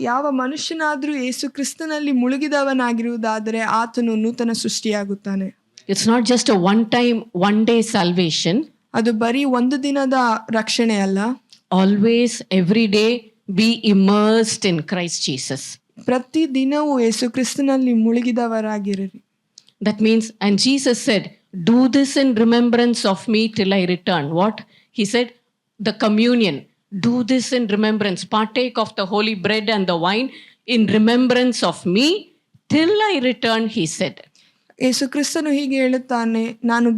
ಯಾವ ಮನುಷ್ಯನಾದ್ರೂ ಯೇಸು ಕ್ರಿಸ್ತನಲ್ಲಿ ಮುಳುಗಿದವನಾಗಿರುವುದಾದರೆ ಆತನು ನೂತನ ಸೃಷ್ಟಿಯಾಗುತ್ತಾನೆ. It's not just a one day salvation. ಅದು ಬರೀ ಒಂದು ದಿನದ ರಕ್ಷಣೆ ಅಲ್ಲ. Always, every day, be immersed in Christ Jesus. ಪ್ರತಿ ದಿನವೂ ಯೇಸು ಕ್ರಿಸ್ತನಲ್ಲಿ ಮುಳುಗಿದವರಾಗಿರಿ. That means, and Jesus said, do this in remembrance of me till I return. What? He said, the communion. Do this in remembrance. Partake of the holy bread and the wine in remembrance of me till I return, he said. ಯೇಸು ಕ್ರಿಸ್ತನು ಹೀಗೆ ಹೇಳುತ್ತಾನೆ, ನಾನು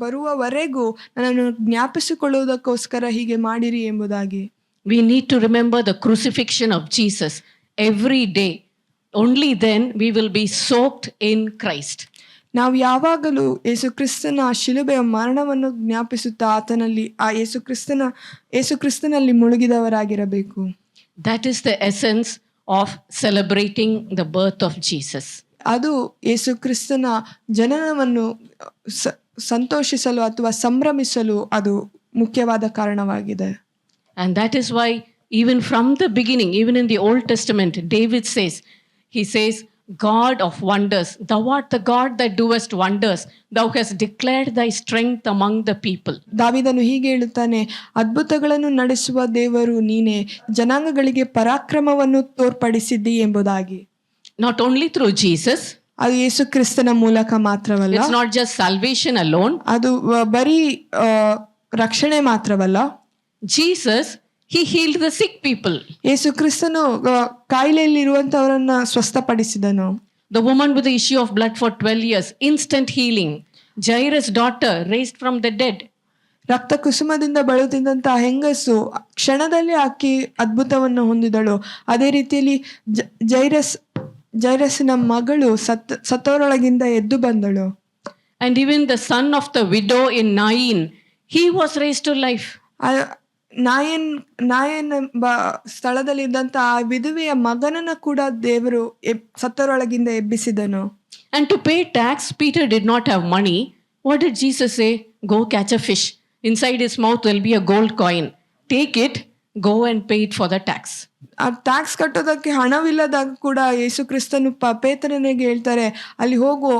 ಬರುವವರೆಗೂ ನನ್ನನ್ನು ಜ್ಞಾಪಿಸಿಕೊಳ್ಳುವುದಕ್ಕೋಸ್ಕರ ಹೀಗೆ ಮಾಡಿರಿ ಎಂಬುದಾಗಿ. We need to remember the crucifixion of Jesus every day. Only then we will be soaked in Christ. ನಾವು ಯಾವಾಗಲೂ ಯೇಸು ಕ್ರಿಸ್ತನ ಶಿಲುಬೆಯ ಮರಣವನ್ನು ಜ್ಞಾಪಿಸುತ್ತಾ ಆತನಲ್ಲಿ ಯೇಸು ಕ್ರಿಸ್ತನಲ್ಲಿ ಮುಳುಗಿದವರಾಗಿರಬೇಕು. That is the essence of celebrating the birth of Jesus. ಅದು ಯೇಸು ಕ್ರಿಸ್ತನ ಜನನವನ್ನು ಸಂತೋಷಿಸಲು ಅಥವಾ ಸಂಭ್ರಮಿಸಲು ಅದು ಮುಖ್ಯವಾದ ಕಾರಣವಾಗಿದೆ. And that is why even from the beginning, even in the Old Testament, David says, he says, God of wonders, thou art the God that doest wonders, thou hast declared thy strength among the people. ದಾವೀದನು ಹೀಗೆ ಹೇಳುತ್ತಾನೆ, ಅದ್ಭುತಗಳನ್ನು ನಡೆಸುವ ದೇವರು ನೀನೇ, ಜನಾಂಗಗಳಿಗೆ ಪರಾಕ್ರಮವನ್ನು ತೋರ್ಪಡಿಸಿದ್ದಿ ಎಂಬುದಾಗಿ. Not only through Jesus, ಅದು ಯೇಸು ಕ್ರಿಸ್ತನ ಮೂಲಕ ಮಾತ್ರವಲ್ಲ, it's not just salvation alone. ಅದು ಬರೀ ರಕ್ಷಣೆ ಮಾತ್ರವಲ್ಲ. Jesus, he healed the sick people. ಯೇಸು ಕ್ರಿಸ್ತನು ಕಾಯಿಲೆಯಲ್ಲಿರುವಂತವರನ್ನ ಸ್ವಸ್ಥಪಡಿಸಿದನು. The woman with the issue of blood for 12 years, instant healing. Jairus' daughter raised from the dead. ರಕ್ತ ಕುಸುಮದಿಂದ ಬಳಲುತ್ತಿದ್ದಂತಹ ಹೆಂಗಸು ಕ್ಷಣದಲ್ಲಿ ಆಕೆ ಅದ್ಭುತವನ್ನು ಹೊಂದಿದಳು. ಅದೇ ರೀತಿಯಲ್ಲಿ ಜೈರಸ್ನ ಮಗಳು ಸತ್ತವರೊಳಗಿಂದ ಎದ್ದು ಬಂದಳು. And even the son of the widow in Nain, he was raised to life. ನಾಯನ್ ಸ್ಥಳದಲ್ಲಿ ಇದ್ದಂತ ಆ ವಿಧವೆಯ ಮಗನನ್ನ ಕೂಡ ದೇವರು ಸತ್ತರೊಳಗಿಂದ ಎಬ್ಬಿಸಿದನು. And to pay tax, Peter did not have money. What did Jesus say? Go catch a fish. Inside his mouth will be a gold coin. Take it, go and pay it for the tax. ಆ tax ಕಟ್ಟೋದಕ್ಕೆ ಹಣವಿಲ್ಲದಾಗ ಕೂಡ ಯೇಸು ಕ್ರಿಸ್ತನು ಪೇತ್ರನಿಗೆ ಹೇಳ್ತಾರೆ, ಅಲ್ಲಿ ಹೋಗು,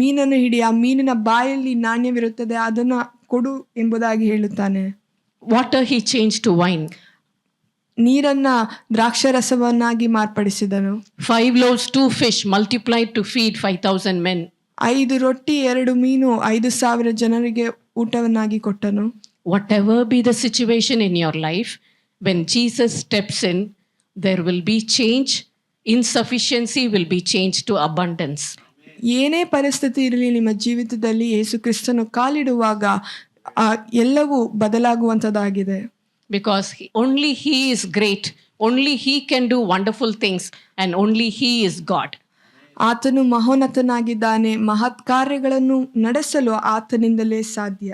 ಮೀನನ್ನು ಹಿಡಿ, ಆ ಮೀನಿನ ಬಾಯಲ್ಲಿ ನಾಣ್ಯವಿರುತ್ತದೆ, ಅದನ್ನ ಕೊಡು ಎಂಬುದಾಗಿ ಹೇಳುತ್ತಾನೆ. Water he changed to wine. ನೀರನ್ನ ದ್ರಾಕ್ಷರಸವನ್ನಾಗಿ ಮಾರ್ಪಡಿಸಿದನು. 5 loaves, 2 fish multiplied to feed 5,000 men. 5 ರೊಟ್ಟಿ 2 ಮೀನು 5,000 ಜನರಿಗೆ ಊಟವನ್ನಾಗಿ ಕೊಟ್ಟನು. Whatever be the situation in your life, when Jesus steps in, there will be change. Insufficiency will be changed to abundance. ಏನೇ ಪರಿಸ್ಥಿತಿ ಇರಲಿ ನಿಮ್ಮ ಜೀವಿತದಲ್ಲಿ ಯೇಸು ಕ್ರಿಸ್ತನು ಕಾಲಿಡುವಾಗ ಎಲ್ಲವೂ ಬದಲಾಗುವಂಥದ್ದಾಗಿದೆ. Because only he is great, only he can do wonderful things, and only he is God. ಆತನು ಮಹೋನ್ನತನಾಗಿದ್ದಾನೆ, ಮಹತ್ ಕಾರ್ಯಗಳನ್ನು ನಡೆಸಲು ಆತನಿಂದಲೇ ಸಾಧ್ಯ.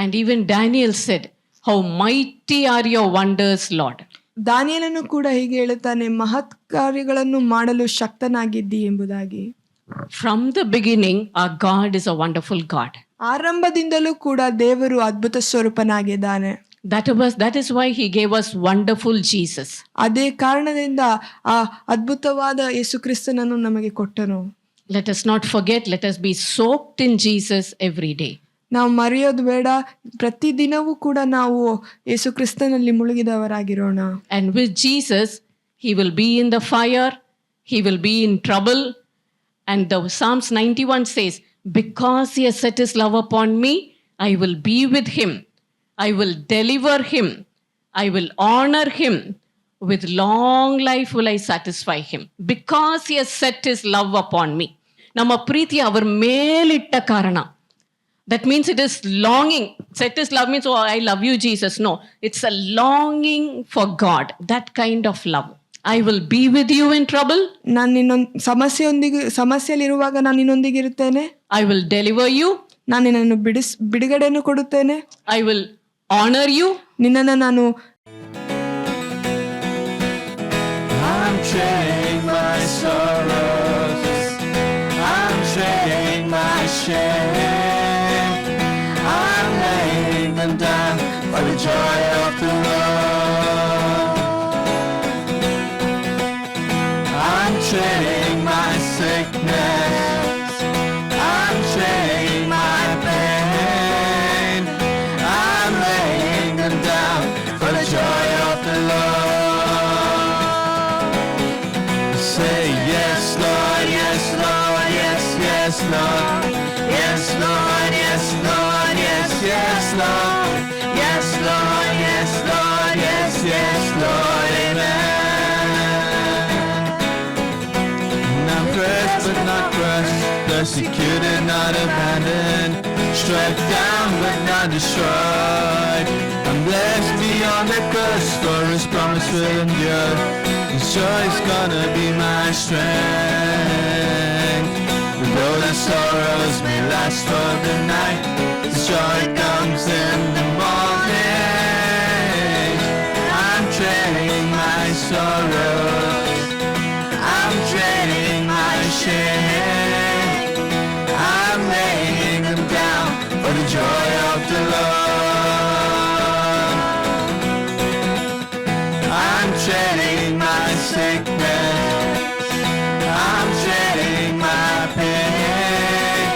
And even Daniel said, how mighty are your wonders, Lord. ದಾನಿಯೇಲನು ಕೂಡ ಹೀಗೆ ಹೇಳುತ್ತಾನೆ, ಮಹತ್ ಕಾರ್ಯಗಳನ್ನು ಮಾಡಲು ಶಕ್ತನಾಗಿದ್ದಿ ಎಂಬುದಾಗಿ. From the beginning, our God is a wonderful God. ಆರಂಭದಿಂದಲೂ ಕೂಡ ದೇವರು ಅದ್ಭುತ ಸ್ವರೂಪನಾಗಿದ್ದಾನೆ. That is why he gave us wonderful Jesus. ಅದೇ ಕಾರಣದಿಂದ ಆ ಅದ್ಭುತವಾದ ಯೇಸು ಕ್ರಿಸ್ತನನ್ನು ನಮಗೆ ಕೊಟ್ಟನು. Let us not forget, let us be soaked in Jesus every day. ನಾವು ಮರೆಯೋದು ಬೇಡ, ಪ್ರತಿದಿನವೂ ಕೂಡ ನಾವು ಯೇಸು ಕ್ರಿಸ್ತನಲ್ಲಿ ಮುಳುಗಿದವರಾಗಿರೋಣ. And with Jesus, he will be in the fire, he will be in trouble. And the Psalms 91 says, because he has set his love upon me, I will be with him. I will deliver him. I will honor him. With long life will I satisfy him. Because he has set his love upon me. Nama preeti avar melitta karana. That means it is longing. Set his love means, oh, I love you, Jesus. No, it's a longing for God. That kind of love. I will be with you in trouble. ನಾನು ಸಮಸ್ಯೆಯಲ್ಲಿರುವಾಗ ನಾನು ನಿನ್ನೊಂದಿಗೆ ಇರುತ್ತೇನೆ. I will deliver you. ನಾನು ನಿನ್ನನ್ನು ಬಿಡುಗಡೆಯನ್ನು ಕೊಡುತ್ತೇನೆ. I will honor you. ನಿನ್ನನ್ನು ನಾನು I'm trading my sorrows, I'm trading my shame, I'm laying them down for the joy of the Lord. I'm trading my sickness, I'm trading my pain, I'm laying them down for the joy of the Lord. yes, Lord. Yes, Lord, yes, Lord, yes, yes, Lord. Yes, Lord, yes, Lord, yes, yes, Lord, amen. I'm pressed but not crushed, persecuted, not abandoned, struck down but not destroyed. I'm blessed beyond the curse, for His promise will endure. His joy is gonna be my strength. Though the sorrows may last for the night, the joy comes in the morning. I'm trading my sorrows, I'm trading my shame, I'm laying them down for the joy of the Lord. I'm trading my sickness, I'm trading my pain,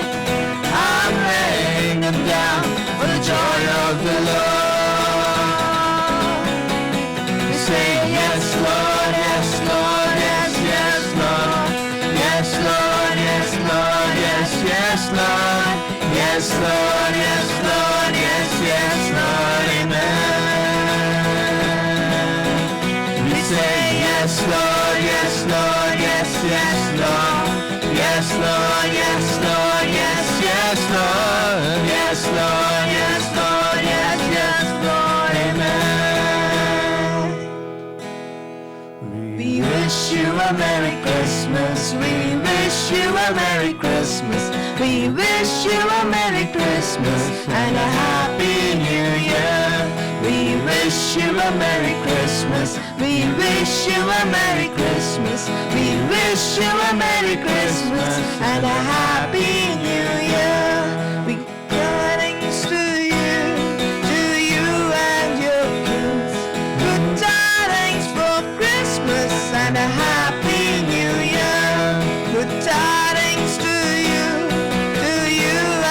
I'm laying them down for the joy of the Lord. Say yes, Lord, yes, Lord, yes, yes, Lord. Yes, Lord, yes, Lord, yes, yes, Lord. Yes, Lord, yes, Lord, yes, yes, Lord, amen. We say yes, Lord, yes, Lord, yes, yes, Lord. Yes, Lord, yes, Lord, yes, yes, Lord. Yes, Lord, yes, Lord, yes, yes, Lord, amen. We wish you a Merry Christmas. We wish you a Merry Christmas. We wish you a Merry Christmas and a Happy New Year. We wish you a Merry Christmas. We wish you a Merry Christmas. We wish you a Merry Christmas and a Happy New Year. We greetings to you and your kids. Good tidings for Christmas and a Happy New Year. Good tidings to you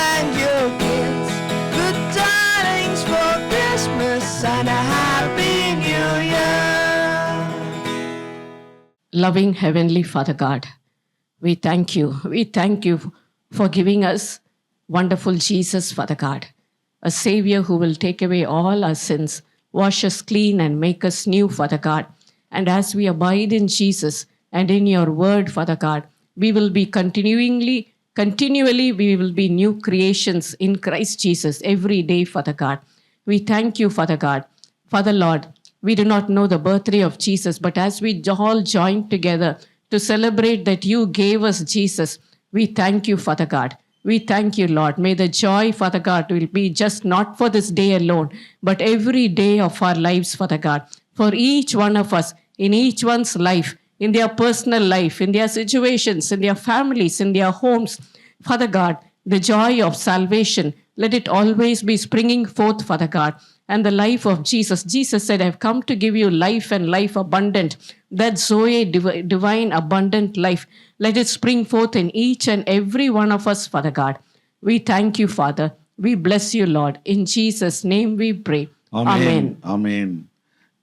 and your kids. Good tidings for Christmas and a Happy New Year. Loving Heavenly Father God, we thank you. We thank you for giving us wonderful Jesus, Father God, a Savior who will take away all our sins, wash us clean and make us new, Father God. And as we abide in Jesus and in your word, Father God, we will be continually, we will be new creations in Christ Jesus every day, Father God. We thank you, Father God. Father Lord, we do not know the birthday of Jesus, but as we all join together to celebrate that you gave us Jesus, we thank you, Father God. We thank you, Lord. May the joy, Father God, will be just not for this day alone, but every day of our lives, Father God. For each one of us, in each one's life, in their personal life, in their situations, in their families, in their homes, Father God, the joy of salvation, let it always be springing forth, Father God. And the life of Jesus. Jesus said, I've come to give you life and life abundant. That Zoe, divine abundant life, let it spring forth in each and every one of us, Father God. We thank you, Father. We bless you, Lord. In Jesus' name we pray. Amen. Amen.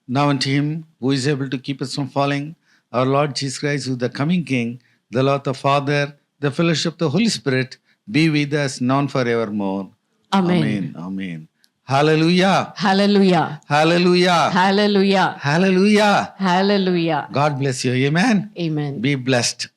Now unto Him who is able to keep us from falling, our Lord Jesus Christ, who is the coming King, the Lord the Father, the fellowship of the Holy Spirit, be with us now and forevermore. Amen. Amen. Amen. Hallelujah. Hallelujah. Hallelujah. Hallelujah. Hallelujah. Hallelujah. God bless you. Amen. Amen. Be blessed.